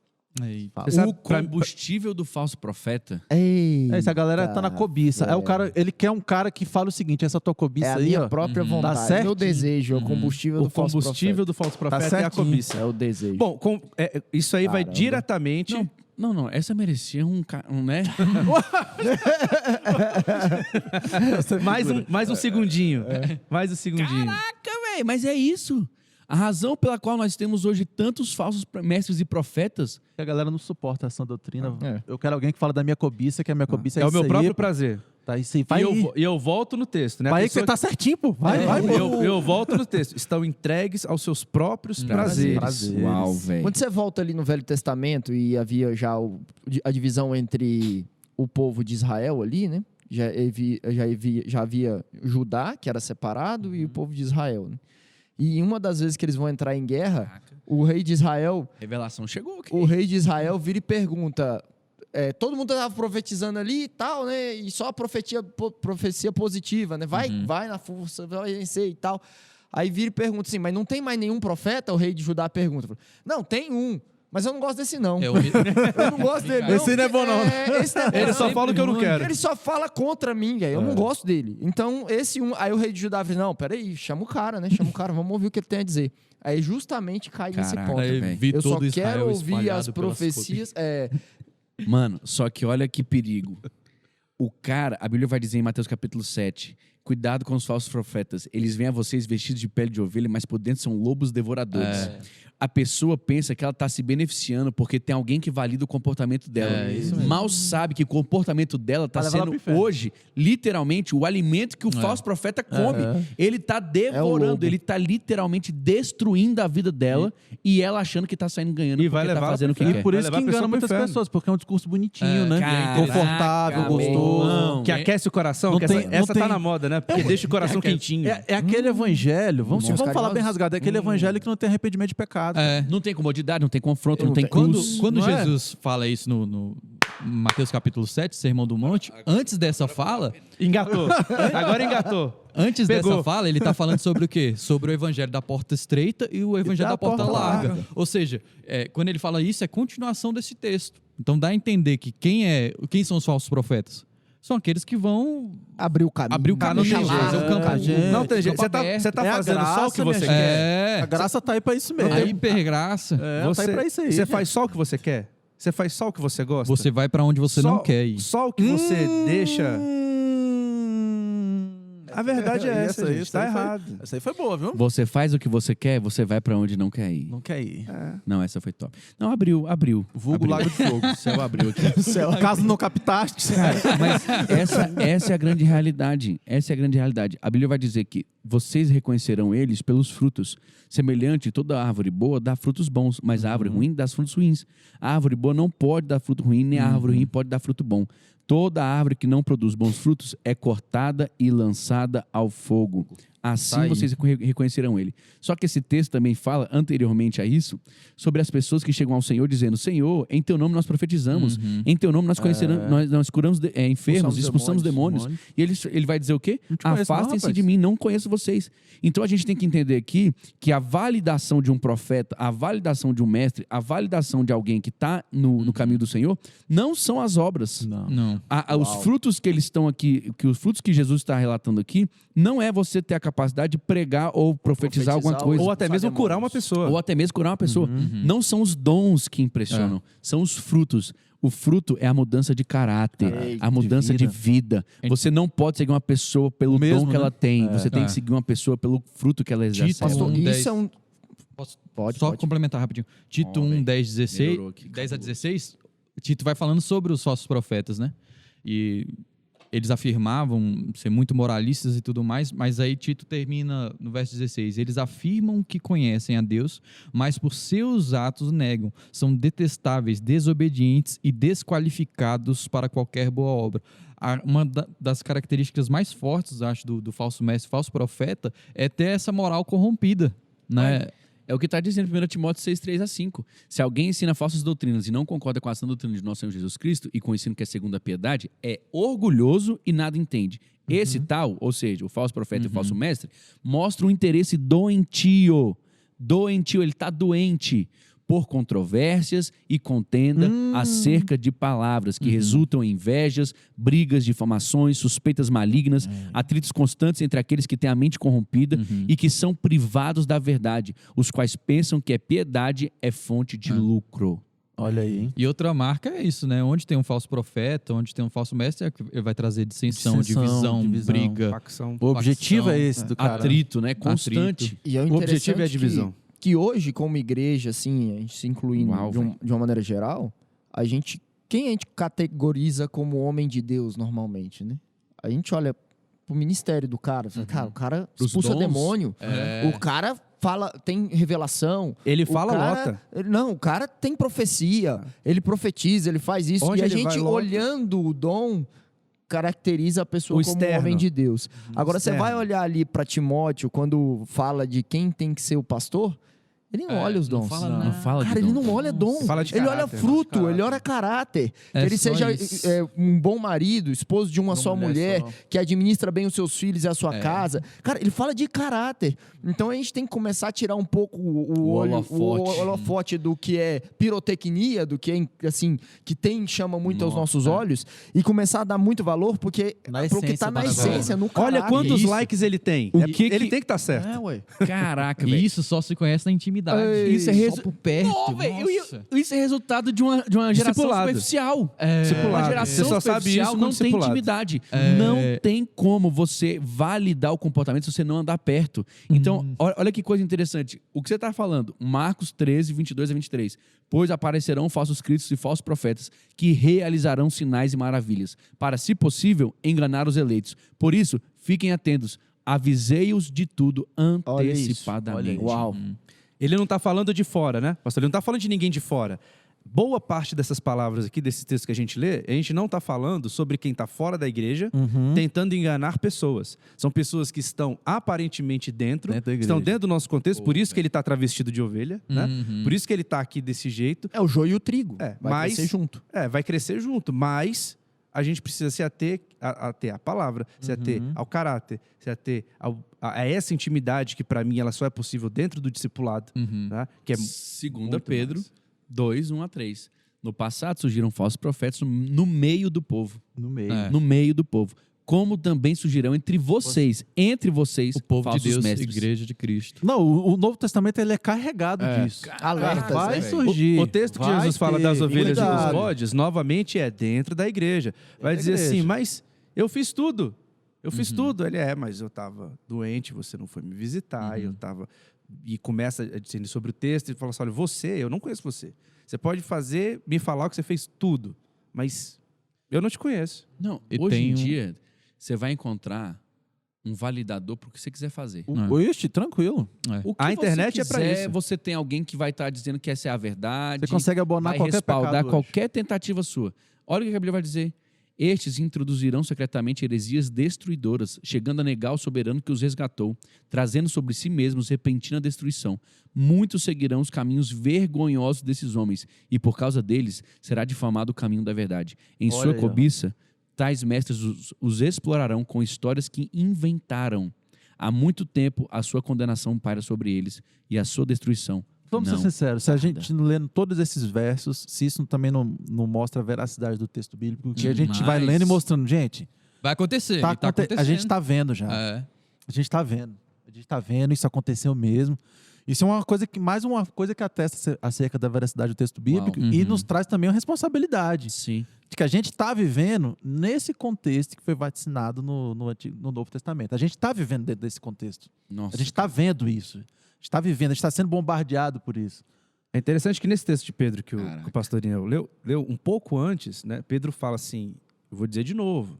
B: Você sabe,
A: O combustível do falso profeta
E: Essa galera tá na cobiça. É o cara, ele quer um cara que fala o seguinte, essa tua cobiça
D: É a
E: aí,
D: minha
E: ó,
D: própria
E: Tá
D: vontade,
E: certinho.
D: meu desejo, é o combustível
B: o
D: do falso
B: combustível do falso profeta é a
E: certinho.
B: cobiça.
D: profeta. É o desejo.
B: Bom, isso aí vai
D: Caramba.
B: diretamente...
A: Não, essa merecia né?
B: mais um segundinho. Mais um segundinho.
A: Caraca, velho, mas é isso. A razão pela qual nós temos hoje tantos falsos mestres e profetas
E: a galera não suporta essa doutrina.
D: É.
E: Eu quero alguém que fala da minha cobiça, que a minha cobiça é
B: É o
E: isso
B: meu
E: aí,
B: próprio
E: pô.
B: prazer.
E: Tá isso aí. Vai aí.
B: E eu volto no texto, né? A
E: Vai aí que
B: pessoa
E: você tá certinho, pô. Vai, pô.
B: eu volto no texto. Estão entregues aos seus próprios prazeres.
A: Uau, velho.
D: Quando você volta ali no Velho Testamento e havia já a divisão entre o povo de Israel ali, né? Já havia Judá, que era separado, e o povo de Israel. Né? E uma das vezes que eles vão entrar em guerra, o rei de Israel
A: Revelação chegou.
D: o rei de Israel vira e pergunta: todo mundo estava profetizando ali e tal, né? E só profecia positiva, né? Vai na força, vai vencer e tal. Aí vira e pergunta assim: mas não tem mais nenhum profeta? O rei de Judá pergunta: não, tem um. Mas eu não gosto desse, não. Eu não gosto dele, não.
B: Esse não é bom, não.
D: Esse não é bom,
B: Ele
D: não.
B: só fala o que eu não quero.
D: Ele só fala contra mim, velho. Eu não gosto dele. Então, esse um... Aí o rei de Judá fala: não, peraí, chama o cara, né? Chama o cara, vamos ouvir o que ele tem a dizer. Aí justamente cai nesse
A: Caraca,
D: ponto.
A: velho.
D: Eu só quero ouvir as profecias...
A: Mano, só que olha que perigo. O cara, a Bíblia vai dizer em Mateus capítulo 7, cuidado com os falsos profetas. Eles vêm a vocês vestidos de pele de ovelha, mas por dentro são lobos devoradores. A pessoa pensa que ela está se beneficiando porque tem alguém que valida o comportamento dela.
C: Isso mesmo.
A: Mal sabe que o comportamento dela está
E: Vai levar ela
A: sendo
E: pro inferno.
A: hoje, literalmente, o alimento que o falso profeta come. Ele está devorando,
D: lobo.
A: ele está literalmente destruindo a vida dela e ela achando que está saindo ganhando
B: E
A: porque
B: vai
A: está
B: levar
A: fazendo o que
B: pro
A: quer.
E: Por
B: Vai
E: isso que
B: levar a pessoa
E: engana
B: pro
E: muitas
B: inferno.
E: pessoas, porque é um discurso bonitinho, né?
A: Caraca,
E: Confortável,
A: meu
E: gostoso.
A: irmão.
B: Que aquece o coração,
E: Não
B: que
E: tem-
B: essa
E: não
B: tá
E: tem-
B: na moda, né? Porque deixa o coração quentinho.
E: É aquele evangelho, vamos falar bem
D: carinhosos.
E: rasgado, é aquele evangelho que não tem arrependimento de pecado.
A: Não tem comodidade, não tem confronto, não tem
C: Quando,
A: cruz.
C: quando
E: não é?
C: Jesus fala isso no Mateus capítulo 7, Sermão do Monte, antes dessa fala,
B: Engatou. Agora engatou.
C: antes
B: Pegou.
C: dessa fala, ele está falando sobre o quê? Sobre o evangelho da porta estreita e o evangelho da porta larga. Ou seja, quando ele fala isso, é continuação desse texto. Então dá a entender que quem são os falsos profetas? São aqueles que vão
D: Abrir o caminho.
C: abrir o caminho.
B: não tem jeito.
C: fazer o campo,
E: gente.
B: Não tem jeito.
C: campo
B: Você tá
E: É a
B: fazendo só o que
E: graça,
B: você
E: minha
B: quer.
E: A graça tá aí pra isso mesmo.
C: A hipergraça.
E: Tá aí pra isso aí.
B: Você faz só o que você quer? Você faz só o que você gosta?
C: Você vai para onde você
B: Só-
C: não quer ir.
B: Só o que você deixa. A verdade é essa, gente. Tá errado.
E: Essa aí foi boa, viu?
A: Você faz o que você quer, você vai pra onde não quer ir.
E: Não quer ir.
A: Não, essa foi top. Não, abriu.
E: Vulgo
A: Abriu.
E: Lago de Fogo.
A: O céu abriu aqui.
E: Caso não captaste.
A: Mas essa é a grande realidade. Essa é a grande realidade. A Bíblia vai dizer que vocês reconhecerão eles pelos frutos. Semelhante, toda árvore boa dá frutos bons, mas a árvore ruim dá frutos ruins. A árvore boa não pode dar fruto ruim, nem a árvore ruim pode dar fruto bom. Toda árvore que não produz bons frutos é cortada e lançada ao fogo. Assim
C: Tá aí.
A: vocês reconhecerão ele. Só que esse texto também fala, anteriormente a isso, sobre as pessoas que chegam ao Senhor dizendo: Senhor, em teu nome nós profetizamos, em teu nome nós conhecemos, nós curamos enfermos, expulsamos demônios. E ele vai dizer o quê?
E: Não te conheço não,
A: Afastem-se
E: rapaz.
A: de mim, não conheço vocês. Então a gente tem que entender aqui que a validação de um profeta, a validação de um mestre, a validação de alguém que está no caminho do Senhor, não são as obras.
C: Não.
A: Os frutos que eles estão aqui, que os frutos que Jesus está relatando aqui, não é você ter a capacidade de pregar ou profetizar alguma coisa.
B: Ou até mesmo curar uma pessoa.
A: Ou até mesmo curar uma pessoa. Não são os dons que impressionam, são os frutos. O fruto é a mudança de caráter, a mudança de vida. Você não pode seguir uma pessoa pelo dom
E: mesmo,
A: que
E: né?
A: ela tem. Você tem que seguir uma pessoa pelo fruto que ela exerce.
D: Pastor,
C: 1:10.
D: isso é um...
C: Pode, só complementar rapidinho. Tito 1, 10, 16,
A: melhorou aqui,
C: 10 a
A: acabou.
C: 16, Tito vai falando sobre os falsos profetas, né? E eles afirmavam ser muito moralistas e tudo mais, mas aí Tito termina no verso 16. Eles afirmam que conhecem a Deus, mas por seus atos negam. São detestáveis, desobedientes e desqualificados para qualquer boa obra. Uma das características mais fortes, acho, do falso mestre, falso profeta, é ter essa moral corrompida, né?
A: É o que está dizendo em 1 Timóteo 6, 3 a 5. Se alguém ensina falsas doutrinas e não concorda com a sã doutrina de nosso Senhor Jesus Cristo e com o ensino que é segundo a piedade, é orgulhoso e nada entende. Esse tal, ou seja, o falso profeta e o falso mestre, mostra um interesse doentio. Doentio, ele está doente por controvérsias e contenda acerca de palavras que resultam em invejas, brigas, difamações, suspeitas malignas, atritos constantes entre aqueles que têm a mente corrompida e que são privados da verdade, os quais pensam que a piedade é fonte de lucro.
E: Olha aí, hein?
C: E outra marca é isso, né? Onde tem um falso profeta, onde tem um falso mestre, ele vai trazer dissensão, divisão,
E: divisão,
B: Facção.
E: O objetivo
C: facção,
E: é esse do cara.
A: Atrito, né? Constante.
D: E é
B: O objetivo é a
D: interessante
B: divisão.
D: que hoje, como igreja, assim, a gente se incluindo
A: Uau,
D: de uma maneira geral, quem a gente categoriza como homem de Deus normalmente, né? A gente olha pro ministério do cara, fala, cara, o cara
A: Pros
D: expulsa
A: dons?
D: demônio, o cara fala, tem revelação.
B: Ele
D: o
B: fala,
D: cara,
B: lota.
D: Não, o cara tem profecia, ele profetiza, ele faz isso.
B: Onde
D: e a
B: ele
D: gente,
B: vai, lota.
D: olhando o dom, caracteriza a pessoa
B: O
D: como
B: externo.
D: um homem de Deus. Agora, você
B: externo.
D: vai olhar ali para Timóteo, quando fala de quem tem que ser o pastor, ele não olha os
C: não
D: dons.
C: fala
A: Não
C: nada.
A: fala
D: Cara,
A: de
D: ele
A: dom.
D: não olha dom.
B: Fala de
D: ele olha
B: caráter,
D: fruto,
B: né?
D: ele olha caráter.
C: É
D: que ele
C: só
D: seja
C: isso.
D: um bom marido, esposo de uma só mulher,
E: só.
D: que administra bem os seus filhos e a sua casa. Cara, ele fala de caráter. Então a gente tem que começar a tirar um pouco o holofote do que é pirotecnia, do que é assim, que chama muito aos nossos olhos, e começar a dar muito valor porque
E: Na
D: pro que tá
E: essência
D: na
E: do
D: essência, no caráter.
B: Olha quantos
C: Isso.
B: likes ele tem.
C: O
B: É-
C: que
B: ele
C: que-
B: tem que estar certo.
D: É, ué.
A: Caraca,
C: E
A: velho.
C: isso só se conhece na intimidade. intimidade.
B: Ei,
A: isso é
C: só por perto.
A: Não, velho,
C: Nossa.
A: isso é resultado de uma geração
B: Discipulado.
A: superficial.
B: Discipulado.
A: Uma geração
B: Você só sabe
A: superficial
B: isso com
A: não tem
B: discipulado.
A: intimidade. Não tem como você validar o comportamento se você não andar perto. Então, olha que coisa interessante. O que você está falando, Marcos 13, 22 a 23. Pois aparecerão falsos cristos e falsos profetas que realizarão sinais e maravilhas, para, se possível, enganar os eleitos. Por isso, fiquem atentos. Avisei-os de tudo
D: Olha isso.
A: antecipadamente.
D: Uau.
B: Ele não está falando de fora, né? Pastor, ele não está falando de ninguém de fora. Boa parte dessas palavras aqui, desses textos que a gente lê, a gente não está falando sobre quem está fora da igreja, tentando enganar pessoas. São pessoas que estão aparentemente dentro
E: Dentro da igreja.
B: estão dentro do nosso contexto, por isso que ele está travestido de ovelha, né? Por isso que ele está aqui desse jeito.
D: É o joio e o trigo. Vai
B: mas-
D: crescer junto.
B: Vai crescer junto, mas a gente precisa se ater à palavra, se ater ao caráter, se ater a essa intimidade que, para mim, ela só é possível dentro do discipulado, né? Que é
A: Segunda
B: muito
A: Pedro
B: mais.
A: 2, 1 a 3. No passado surgiram falsos profetas no meio do povo.
E: No meio.
C: É.
A: No meio do povo. Como também surgirão entre vocês
C: O povo de
A: falsos
C: Deus,
A: mestres.
C: igreja de Cristo.
E: Não, o Novo Testamento ele é carregado disso.
D: Alertas,
E: Vai
D: né?
E: surgir.
B: O texto que
E: vai
B: Jesus fala
E: ter,
B: das ovelhas e dos
E: cuidado.
B: bodes, novamente, é dentro da igreja. Vai dizer
E: igreja.
B: assim, mas eu fiz tudo. Eu fiz tudo. Ele mas eu estava doente, você não foi me visitar, eu estava... E começa a dizer sobre o texto e fala assim, olha, eu não conheço você. Você pode me falar o que você fez tudo, mas eu não te conheço.
A: Não,
C: E
A: hoje
C: tem
A: em
C: um-
A: dia, você vai encontrar um validador para o que você quiser fazer.
E: Ixi, tranquilo.
A: O que
B: A internet
A: você
B: é pra
A: quiser,
B: isso.
A: você tem alguém que vai estar dizendo que essa é a verdade.
E: Você consegue abonar
A: vai
E: qualquer
A: respaldar
E: pecado hoje.
A: qualquer tentativa sua. Olha o que a Bíblia vai dizer. Estes introduzirão secretamente heresias destruidoras, chegando a negar o soberano que os resgatou, trazendo sobre si mesmos repentina destruição. Muitos seguirão os caminhos vergonhosos desses homens, e por causa deles será difamado o caminho da verdade. Em
E: Olha
A: sua
E: aí, ó.
A: cobiça, tais mestres os explorarão com histórias que inventaram. Há muito tempo a sua condenação paira sobre eles, e a sua destruição.
E: Vamos
A: não
E: ser sinceros, se a
A: tarda.
E: gente lendo todos esses versos, se isso também não mostra a veracidade do texto bíblico, que a gente vai
A: Demais.
E: lendo e mostrando, gente,
C: Vai acontecer.
E: tá
C: e tá
E: aconte-
C: acontecendo.
E: a gente tá vendo já.
C: É.
E: A gente tá vendo. A gente tá vendo, isso aconteceu mesmo. Isso é mais uma coisa que atesta acerca da veracidade do texto bíblico
A: Uau.
E: e nos traz também uma responsabilidade
A: Sim.
E: de que a gente está vivendo nesse contexto que foi vaticinado no Novo Testamento. A gente está vivendo dentro desse contexto.
A: Nossa.
E: A gente está vendo isso. A gente está vivendo, a gente está sendo bombardeado por isso.
B: É interessante que nesse texto de Pedro que o
A: Caraca.
B: pastor Daniel leu um pouco antes, né? Pedro fala assim, eu vou dizer de novo,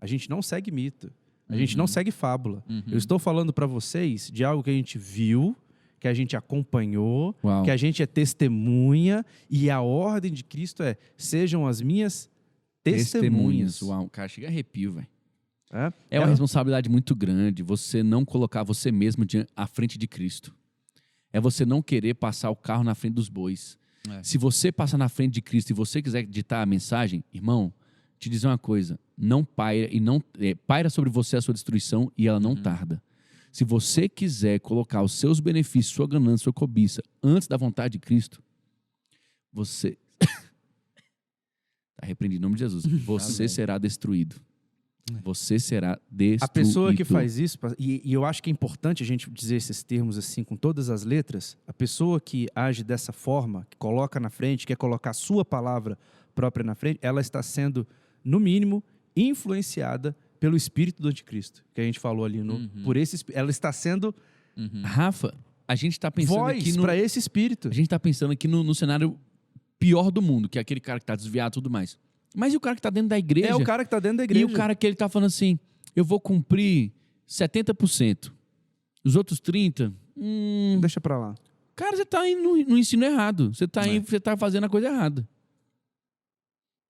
B: a gente não segue mito, a gente não segue fábula. Eu estou falando para vocês de algo que a gente viu, que a gente acompanhou,
A: Uau.
B: que a gente é testemunha, e a ordem de Cristo sejam as minhas testemunhas.
A: Uau, cara, chega a arrepio, velho.
B: É?
A: É uma responsabilidade muito grande você não colocar você mesmo à frente de Cristo. É você não querer passar o carro na frente dos bois.
C: É.
A: Se você passar na frente de Cristo e você quiser ditar a mensagem, irmão, te dizer uma coisa, não paira sobre você a sua destruição e ela não tarda. Se você quiser colocar os seus benefícios, sua ganância, sua cobiça antes da vontade de Cristo, você está repreendido em nome de Jesus. Você será destruído. Você será destruído.
B: A pessoa que faz isso, e eu acho que é importante a gente dizer esses termos assim com todas as letras, a pessoa que age dessa forma, que coloca na frente, quer colocar a sua palavra própria na frente, ela está sendo, no mínimo, influenciada pelo espírito do anticristo, que a gente falou ali, por esse, ela está sendo
A: Rafa, a gente está pensando aqui
B: voz
A: no...
B: para esse espírito.
A: A gente está pensando aqui no cenário pior do mundo, que é aquele cara que está desviado e tudo mais. Mas e o cara que está dentro da igreja?
B: É o cara que está dentro da igreja.
A: E o cara que ele está falando assim, eu vou cumprir 70%. Os outros 30%,
B: Deixa para lá.
A: cara, você está indo no ensino errado. Você está fazendo a coisa errada.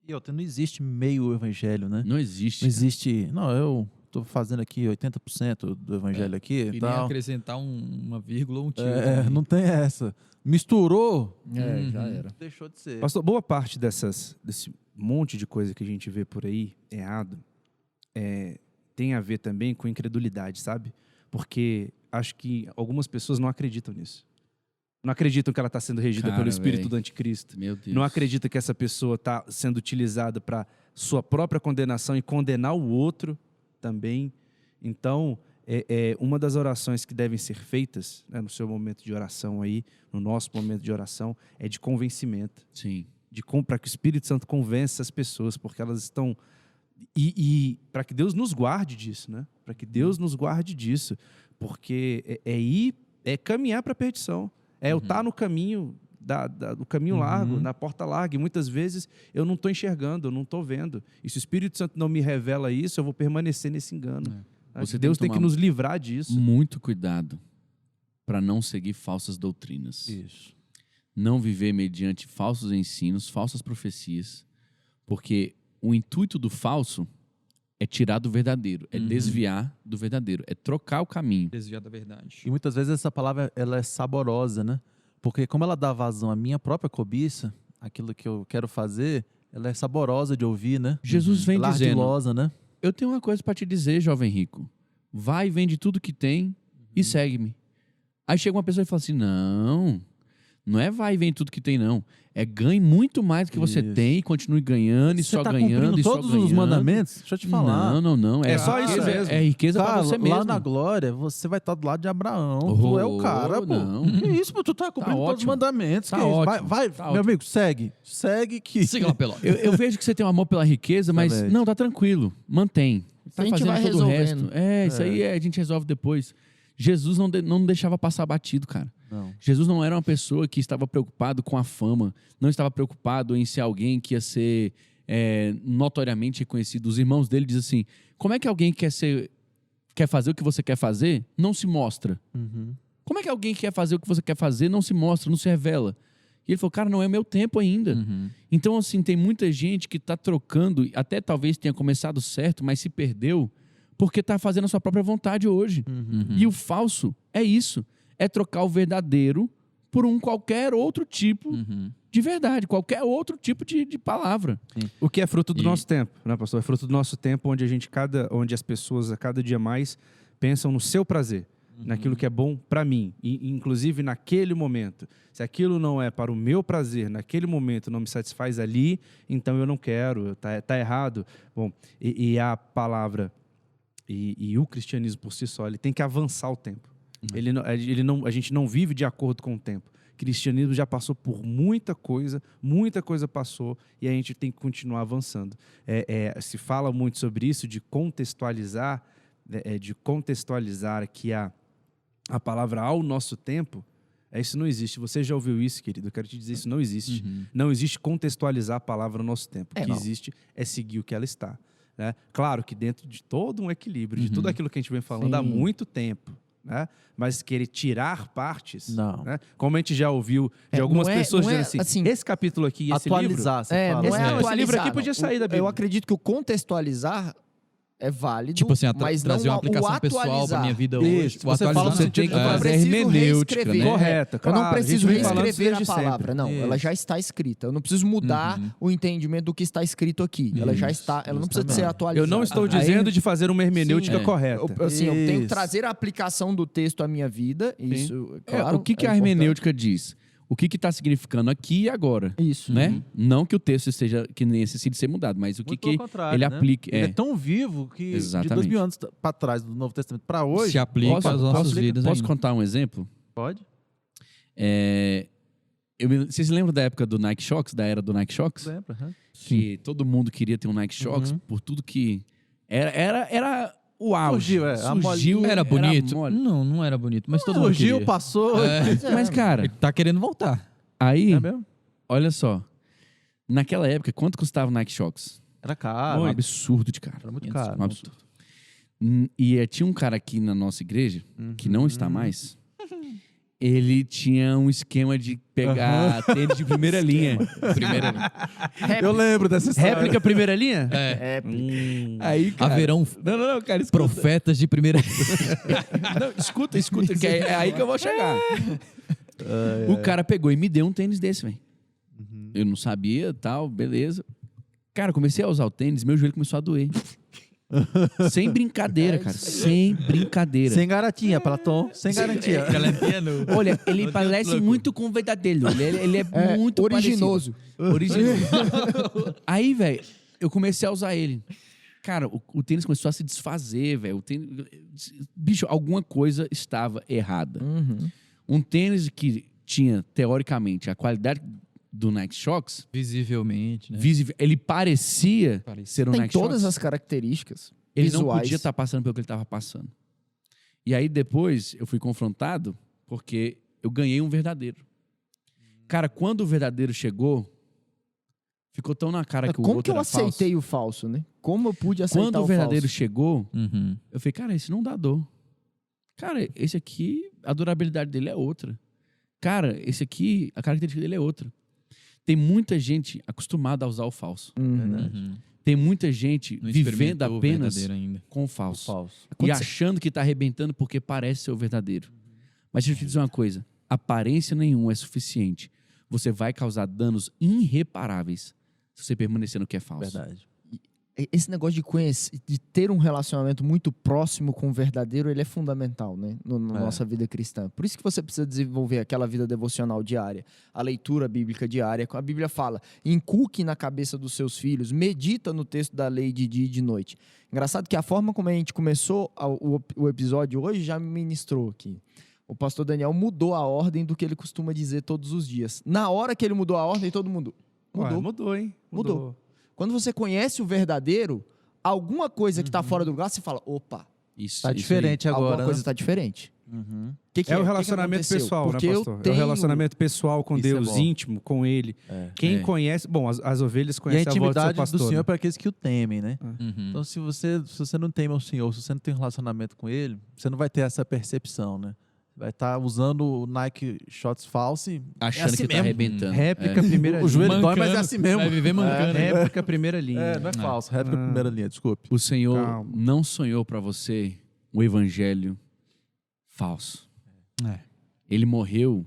E: E outra, não existe meio evangelho, né?
A: Não existe.
E: Não existe. Não, eu tô fazendo aqui 80% do evangelho aqui
C: E
E: e
C: nem
E: tal.
C: acrescentar uma vírgula ou um tio.
E: Não tem essa. Misturou,
D: Já era.
E: deixou de ser.
B: Pastor, boa parte desse monte de coisa que a gente vê por aí errado tem a ver também com incredulidade, sabe? Porque acho que algumas pessoas não acreditam nisso. Não acreditam que ela está sendo regida
A: Cara,
B: pelo espírito
A: véi.
B: do anticristo.
A: Meu Deus.
B: Não acredita que essa pessoa está sendo utilizada para sua própria condenação e condenar o outro também. Então, uma das orações que devem ser feitas, né, no seu momento de oração aí, no nosso momento de oração, é de convencimento.
A: Sim.
B: Para que o Espírito Santo convença as pessoas, porque elas estão... E para que Deus nos guarde disso, né? Para que Deus nos guarde disso. Porque é caminhar para a perdição. É eu estar no caminho, do caminho largo, na porta larga. E muitas vezes eu não estou enxergando, eu não estou vendo. E se o Espírito Santo não me revela isso, eu vou permanecer nesse engano. Deus tem que nos livrar disso.
A: Muito cuidado para não seguir falsas doutrinas.
E: Isso.
A: Não viver mediante falsos ensinos, falsas profecias. Porque o intuito do falso é tirar do verdadeiro, é desviar do verdadeiro, é trocar o caminho.
C: Desviar da verdade.
E: E muitas vezes essa palavra ela é saborosa, né? Porque como ela dá vazão à minha própria cobiça, aquilo que eu quero fazer, ela é saborosa de ouvir, né?
A: Jesus vem dizendo,
E: ardilosa, né?
A: eu tenho uma coisa para te dizer, jovem rico. Vai e vende tudo que tem e segue-me. Aí chega uma pessoa e fala assim, não é vai e vende tudo que tem, não. É ganhe muito mais do que você
E: Isso.
A: tem e continue ganhando e
E: Você
A: só
E: tá
A: ganhando
E: cumprindo
A: e só
E: todos
A: ganhando.
E: os mandamentos? Deixa eu te falar.
A: Não.
B: É só isso
A: riqueza,
B: mesmo.
A: É riqueza
E: Cara,
A: para você mesmo.
E: lá na glória, você vai estar do lado de Abraão.
A: Oh,
E: Tu é o cara, pô.
A: não.
E: Que isso, pô? Tu tá cumprindo todos os
A: ótimo.
E: mandamentos.
A: Tá
E: que isso?
A: ótimo.
E: Vai,
A: Tá
E: meu
A: ótimo.
E: amigo, segue. Segue que...
C: Siga lá, Pelota.
A: Eu vejo que você tem um amor pela riqueza, mas
E: Exatamente.
A: não, tá tranquilo. Mantém. Tá
D: A gente
A: fazendo
D: vai
A: todo o
D: resolvendo.
A: resto. Isso aí a gente resolve depois. Jesus não deixava passar batido, cara.
E: Não.
A: Jesus não era uma pessoa que estava preocupado com a fama, não estava preocupado em ser alguém que ia ser notoriamente reconhecido. Os irmãos dele dizem assim, como é que alguém quer fazer o que você quer fazer, não se mostra? Como é que alguém quer fazer o que você quer fazer, não se mostra, não se revela? E ele falou, cara, não é meu tempo ainda. Então, assim, tem muita gente que está trocando, até talvez tenha começado certo, mas se perdeu, porque está fazendo a sua própria vontade hoje. E o falso é isso, é trocar o verdadeiro por um qualquer outro tipo de verdade, qualquer outro tipo de palavra.
B: O que é fruto do nosso tempo, né, pastor? É fruto do nosso tempo onde onde as pessoas a cada dia mais pensam no seu prazer, naquilo que é bom para mim, e inclusive naquele momento. Se aquilo não é para o meu prazer, naquele momento não me satisfaz ali, então eu não quero, tá errado. Bom, e a palavra e o cristianismo por si só, ele tem que avançar o tempo. A gente não vive de acordo com o tempo. O cristianismo já passou por muita coisa passou e a gente tem que continuar avançando. Se fala muito sobre isso, de contextualizar aqui a palavra ao nosso tempo. Isso não existe. Você já ouviu isso, querido? Eu quero te dizer, isso não existe. Não existe contextualizar a palavra ao nosso tempo. O que existe é seguir o que ela está. Né? Claro que dentro de todo um equilíbrio, de tudo aquilo que a gente vem falando há muito tempo. Né? Mas querer tirar partes,
E: Não.
B: né? Como a gente já ouviu de algumas pessoas
D: não é,
B: dizendo assim,
D: assim,
B: esse capítulo aqui e esse livro...
E: Atualizar, você fala.
D: não é
E: né?
D: atualizar,
B: esse livro aqui podia
D: não.
B: sair da Bíblia.
D: Eu acredito que o contextualizar é válido,
C: Tipo assim,
D: mas
C: trazer
D: não
C: uma aplicação
D: o
C: pessoal
D: atualizar.
C: pra minha vida
E: Isso,
C: hoje.
E: você
C: atualizar
E: fala
C: no
E: no
C: sentido
E: sentido
C: de
E: de
D: Eu não
A: fazer
D: preciso
A: hermenêutica,
D: reescrever.
A: né?
B: Correto,
D: Eu
B: claro.
D: não
B: A gente
D: preciso
B: vem falando
D: reescrever a
B: desde
D: palavra,
B: sempre.
D: não. Ela já está escrita. Eu não preciso mudar o entendimento do que está escrito aqui. Ela já está, ela não precisa de ser atualizada.
B: Eu não estou
A: Aí-
B: dizendo de fazer uma hermenêutica
D: Sim,
B: correta.
D: eu tenho que
E: Isso.
D: trazer a aplicação do texto à minha vida. Isso, claro.
A: O que a
D: importante.
A: hermenêutica diz? O que está significando aqui e agora?
D: Isso.
A: Né? Não que o texto esteja que necessite ser mudado, mas o que,
E: Muito pelo
A: que
E: contrário,
A: ele
E: né?
A: aplica.
E: Ele é tão vivo que
A: Exatamente.
E: de 2000 anos para trás do Novo Testamento para hoje...
C: Se aplica às nossas vidas
A: Posso
C: ainda.
A: contar um exemplo?
E: Pode?
A: Vocês lembram da época do Nike Shox, da era do Nike Shox?
E: Sempre.
A: Que todo mundo queria ter um Nike Shox por tudo que... Era o auge.
E: Surgiu, a
A: Surgiu,
C: Era bonito?
A: mole.
C: Não era bonito, mas todo mundo
E: Surgiu,
C: queria.
E: passou...
A: Mas, cara,
C: Ele tá querendo voltar.
A: aí,
E: É mesmo?
A: olha só. Naquela época, quanto custava o Nike Shox?
E: Era caro.
A: Um absurdo de caro.
E: Era muito caro.
A: Um absurdo. E tinha um cara aqui na nossa igreja, que não está mais. Ele tinha um esquema de pegar tênis de primeira linha. Primeira linha.
E: Eu lembro dessa história.
B: Réplica primeira linha?
D: É,
A: Aí, cara,
C: Haverão
A: Não, cara, escuta.
C: profetas de primeira...
A: Não, escuta, que é aí que eu vou chegar. O cara pegou e me deu um tênis desse, velho. Eu não sabia, tal, beleza. Cara, comecei a usar o tênis, meu joelho começou a doer. Sem brincadeira, cara. Sem brincadeira.
E: Sem garantia, Platão. Sem garantia.
A: Olha, ele parece muito com o verdadeiro. Ele é muito
D: originoso.
A: parecido. Originoso. Aí, velho, eu comecei a usar ele. Cara, o tênis começou a se desfazer, velho. Bicho, alguma coisa estava errada.
D: Uhum.
A: Um tênis que tinha, teoricamente, a qualidade do Nike Shox,
C: Visivelmente, né?
A: ele parecia ser um
D: Tem
A: Nike
D: todas
A: Shox.
D: as características
A: Ele
D: visuais.
A: não podia estar passando pelo que ele estava passando. E aí depois eu fui confrontado porque eu ganhei um verdadeiro. Cara, quando o verdadeiro chegou, ficou tão na cara que o
D: Como
A: outro
D: que eu
A: era
D: aceitei
A: falso.
D: o falso, né? Como eu pude aceitar
A: Quando o
D: o
A: verdadeiro
D: falso?
A: chegou,
C: Uhum.
A: eu falei, cara, esse não dá dor. Cara, esse aqui, a durabilidade dele é outra. Cara, esse aqui, a característica dele é outra. Tem muita gente acostumada a usar o falso.
C: Uhum.
A: Tem muita gente
C: Não
A: vivendo
C: experimentou o
A: apenas
C: verdadeiro ainda.
A: com o falso.
E: Falso.
A: E achando que está arrebentando porque parece ser o verdadeiro. Mas deixa eu te dizer uma coisa. Aparência nenhuma é suficiente. Você vai causar danos irreparáveis se você permanecer no que é falso.
E: Verdade.
D: Esse negócio de conhecer, de ter um relacionamento muito próximo com o verdadeiro, ele é fundamental, né? Na nossa vida cristã. Por isso que você precisa desenvolver aquela vida devocional diária, a leitura bíblica diária. A Bíblia fala, inculque na cabeça dos seus filhos, medita no texto da lei de dia e de noite. Engraçado que a forma como a gente começou o episódio hoje já me ministrou aqui. O pastor Daniel mudou a ordem do que ele costuma dizer todos os dias. Na hora que ele mudou a ordem, todo mundo...
B: Ué,
D: Mudou.
B: mudou, hein?
D: Mudou. Quando você conhece o verdadeiro, alguma coisa que está fora do lugar, você fala, opa,
A: Isso,
E: Tá
A: isso
E: diferente
A: aí.
E: agora.
D: alguma
E: né?
D: coisa está diferente.
E: Uhum.
D: Que
B: É o
D: que
B: relacionamento
D: aconteceu?
B: pessoal,
D: Porque
B: né,
D: eu
B: pastor? É o
D: tenho-
B: relacionamento pessoal com
E: Isso é
B: Deus,
E: bom.
B: íntimo com Ele. Quem
A: É.
B: conhece... Bom, as ovelhas
E: E a
B: conhecem a voz do seu
E: intimidade do
B: pastor.
E: Senhor é
B: né?
E: para aqueles que o temem, né?
C: Uhum.
E: Então, se você não teme ao Senhor, se você não tem um relacionamento com Ele, você não vai ter essa percepção, né? Vai estar usando o Nike Shots falso e
A: Achando
E: é assim
A: que tá
E: mesmo.
A: arrebentando.
B: Réplica primeira
E: O joelho
B: linha.
E: dói, mas é assim mesmo.
C: Vai viver mancando.
B: Réplica primeira linha.
E: É, não é falso. Réplica primeira linha, desculpe.
A: O Senhor
B: Calma.
A: não sonhou para você um evangelho falso.
C: É.
A: Ele morreu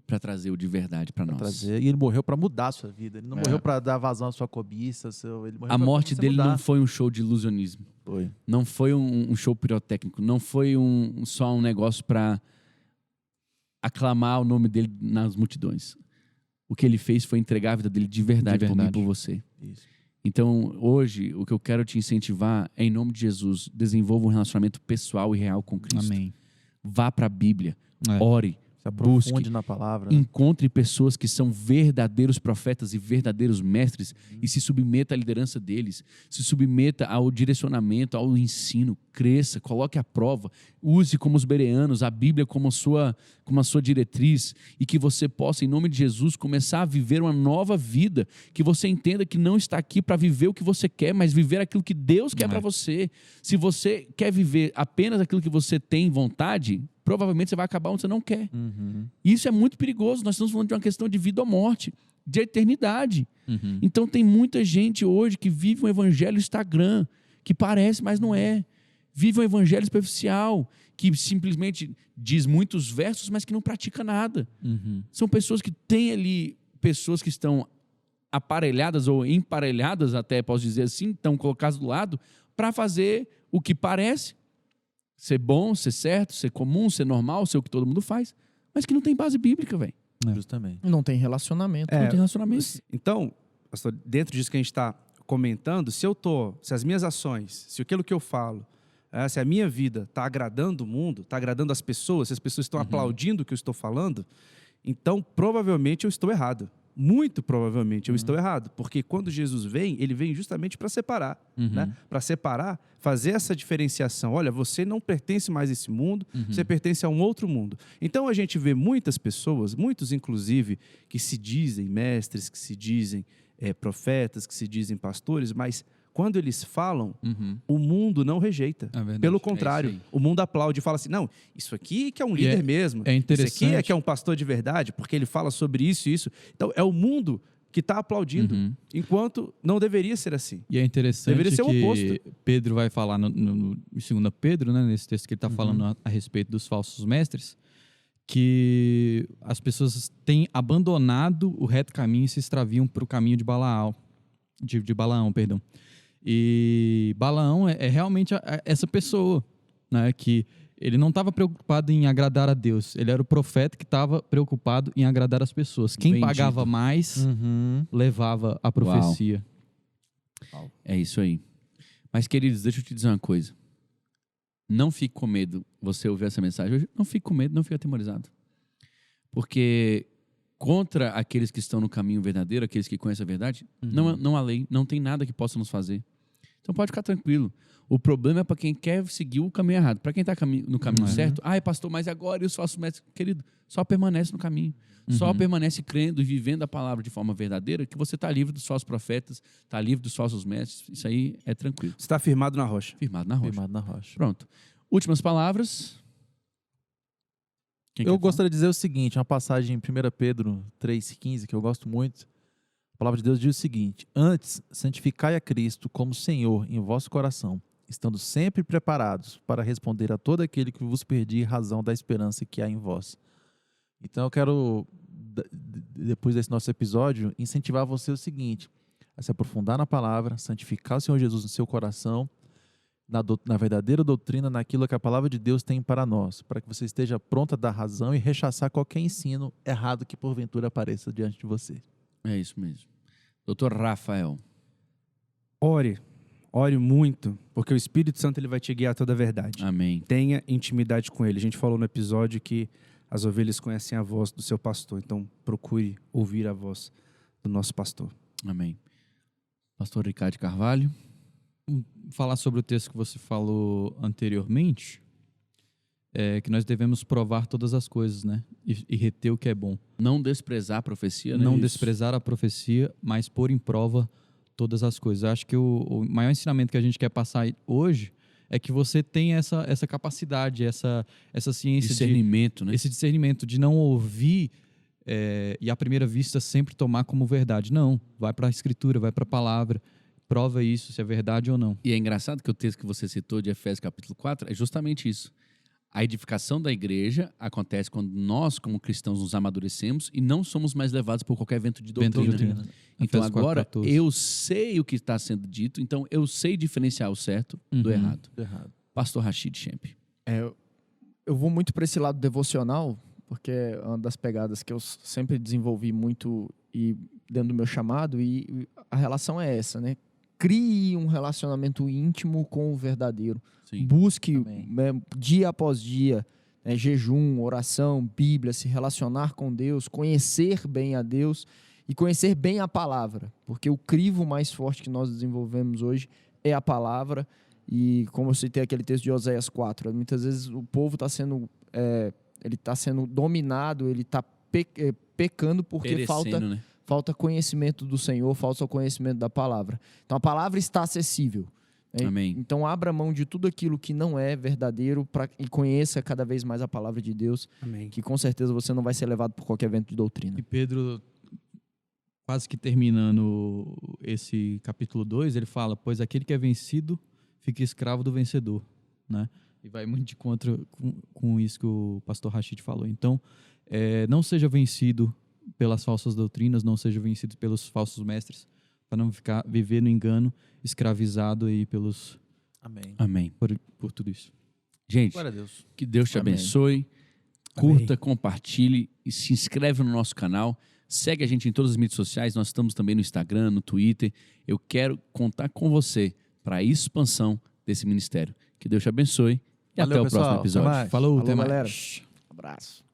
A: para trazer o de verdade para nós.
E: Trazer. E ele morreu para mudar a sua vida. Ele não
A: É.
E: morreu para dar vazão à sua cobiça. Ele morreu
A: A
E: pra
A: morte
E: você
A: dele
E: mudar.
A: não foi um show de ilusionismo.
E: Foi.
A: Não foi um show pirotécnico. Não foi só um negócio para aclamar o nome dele nas multidões. O que ele fez foi entregar a vida dele de verdade, por mim e por você.
E: Isso.
A: Então, hoje, o que eu quero te incentivar é, em nome de Jesus, desenvolva um relacionamento pessoal e real com Cristo.
C: Amém.
A: Vá para a Bíblia,
C: É.
A: ore,
E: Se aprofunde
A: busque,
E: na palavra. Né?
A: encontre pessoas que são verdadeiros profetas e verdadeiros mestres e se submeta à liderança deles, se submeta ao direcionamento, ao ensino, cresça, coloque à prova, use como os bereanos a Bíblia como a sua diretriz e que você possa, em nome de Jesus, começar a viver uma nova vida, que você entenda que não está aqui para viver o que você quer, mas viver aquilo que Deus quer para você. Se você quer viver apenas aquilo que você tem vontade, provavelmente você vai acabar onde você não quer.
E: Uhum.
A: E isso é muito perigoso. Nós estamos falando de uma questão de vida ou morte, de eternidade.
C: Uhum.
A: Então tem muita gente hoje que vive um evangelho Instagram, que parece, mas não é. Vive um evangelho superficial, que simplesmente diz muitos versos, mas que não pratica nada.
C: Uhum.
A: São pessoas que têm ali, pessoas que estão aparelhadas ou emparelhadas, até posso dizer assim, estão colocadas do lado, para fazer o que parece ser bom, ser certo, ser comum, ser normal, ser o que todo mundo faz, mas que não tem base bíblica, velho.
E: Justamente.
D: Não tem relacionamento.
B: É,
A: Não tem relacionamento.
B: Então, pastor, dentro disso que a gente está comentando, se as minhas ações, se aquilo que eu falo, se a minha vida está agradando o mundo, está agradando as pessoas, se as pessoas estão aplaudindo o que eu estou falando, então provavelmente eu estou errado. Muito provavelmente eu estou errado, porque quando Jesus vem, ele vem justamente para separar, né? Para separar, fazer essa diferenciação. Olha, você não pertence mais a esse mundo, você pertence a um outro mundo. Então a gente vê muitas pessoas, muitos inclusive, que se dizem mestres, que se dizem profetas, que se dizem pastores, mas quando eles falam, o mundo não rejeita.
C: É verdade.
B: Pelo
A: É
B: contrário,
A: isso aí.
B: o mundo aplaude e fala assim, não, isso aqui que é um
C: E
B: líder mesmo.
C: é interessante.
B: Isso aqui é que é um pastor de verdade, porque ele fala sobre isso e isso. Então, é o mundo que está aplaudindo, enquanto não deveria ser assim.
C: E é interessante
B: Deveria ser o
C: que
B: oposto.
C: Pedro vai falar no 2 Pedro, né, nesse texto que ele está falando a respeito dos falsos mestres, que as pessoas têm abandonado o reto caminho e se extraviam para o caminho de Balaão. De Balaão, perdão. E Balaão é realmente essa pessoa, né, que ele não estava preocupado em agradar a Deus. Ele era o profeta que estava preocupado em agradar as pessoas. Quem
A: Vendido.
C: pagava mais levava a profecia.
A: É isso aí. Mas, queridos, deixa eu te dizer uma coisa. Não fique com medo você ouvir essa mensagem hoje. Não fique com medo, não fique atemorizado. Porque contra aqueles que estão no caminho verdadeiro, aqueles que conhecem a verdade, não há lei, não tem nada que possa nos fazer. Então pode ficar tranquilo. O problema é para quem quer seguir o caminho errado. Para quem está no caminho certo, pastor, mas agora e os falsos mestres? Querido, só permanece no caminho. Só permanece crendo e vivendo a palavra de forma verdadeira, que você está livre dos falsos profetas, está livre dos falsos mestres. Isso aí é tranquilo.
B: Você está firmado na rocha.
A: Firmado na rocha.
E: Firmado na rocha.
A: Pronto. Últimas palavras. Quem
E: Eu
A: quer
E: gostaria de dizer o seguinte, uma passagem em 1 Pedro 3,15, que eu gosto muito. A palavra de Deus diz o seguinte: antes, santificai a Cristo como Senhor em vosso coração, estando sempre preparados para responder a todo aquele que vos pedir razão da esperança que há em vós. Então eu quero, depois desse nosso episódio, incentivar você o seguinte: a se aprofundar na palavra, santificar o Senhor Jesus no seu coração, na verdadeira doutrina, naquilo que a palavra de Deus tem para nós, para que você esteja pronto a dar razão e rechaçar qualquer ensino errado que porventura apareça diante de você.
A: É isso mesmo. Doutor Rafael.
B: Ore muito, porque o Espírito Santo ele vai te guiar a toda a verdade.
A: Amém.
B: Tenha intimidade com ele. A gente falou no episódio que as ovelhas conhecem a voz do seu pastor, então procure ouvir a voz do nosso pastor.
A: Amém. Pastor Ricardo Carvalho.
C: Falar sobre o texto que você falou anteriormente, que nós devemos provar todas as coisas, né? E reter o que é bom.
A: Não desprezar a profecia, né?
C: Não
A: Isso.
C: desprezar a profecia, mas pôr em prova todas as coisas. Eu acho que o maior ensinamento que a gente quer passar hoje é que você tem essa capacidade, essa ciência
A: discernimento, né?
C: Esse discernimento de não ouvir e à primeira vista sempre tomar como verdade. Não, vai para a Escritura, vai para a palavra, prova isso, se é verdade ou não.
A: E é engraçado que o texto que você citou de Efésios capítulo 4 é justamente isso. A edificação da igreja acontece quando nós, como cristãos, nos amadurecemos e não somos mais levados por qualquer vento de doutrina. Então
C: Efésios
A: agora
C: 4:14.
A: eu sei o que está sendo dito, então eu sei diferenciar o certo do errado. Pastor Rashid Shemp.
D: Eu vou muito para esse lado devocional, porque é uma das pegadas que eu sempre desenvolvi muito e dentro do meu chamado, e a relação é essa, né? Crie um relacionamento íntimo com o verdadeiro.
A: Sim.
D: Busque dia após dia, jejum, oração, Bíblia, se relacionar com Deus, conhecer bem a Deus e conhecer bem a palavra, porque o crivo mais forte que nós desenvolvemos hoje é a palavra. E como eu citei aquele texto de Oséias 4, muitas vezes o povo está sendo dominado, ele está pecando porque falta conhecimento do Senhor, falta conhecimento da palavra. Então a palavra está acessível.
A: Amém.
D: Então abra mão de tudo aquilo que não é verdadeiro e conheça cada vez mais a palavra de Deus.
B: Amém.
D: Que com certeza você não vai ser levado por qualquer vento de doutrina.
C: E Pedro, quase que terminando esse capítulo 2, ele fala: pois aquele que é vencido fica escravo do vencedor, né? E vai muito de contra com isso que o pastor Rashid falou. Então, não seja vencido pelas falsas doutrinas, não seja vencido pelos falsos mestres, para não viver no engano, escravizado aí pelos...
A: Amém.
C: Por tudo isso.
A: Gente,
E: Glória a Deus.
A: que Deus te
D: Amém.
A: abençoe. Curta, compartilhe e se inscreve no nosso canal. Segue a gente em todas as mídias sociais. Nós estamos também no Instagram, no Twitter. Eu quero contar com você para a expansão desse ministério. Que Deus te abençoe e
E: Valeu,
A: até o
E: pessoal.
A: próximo
E: Até
A: episódio.
E: mais.
C: Falou, até mais.
D: galera. Abraço.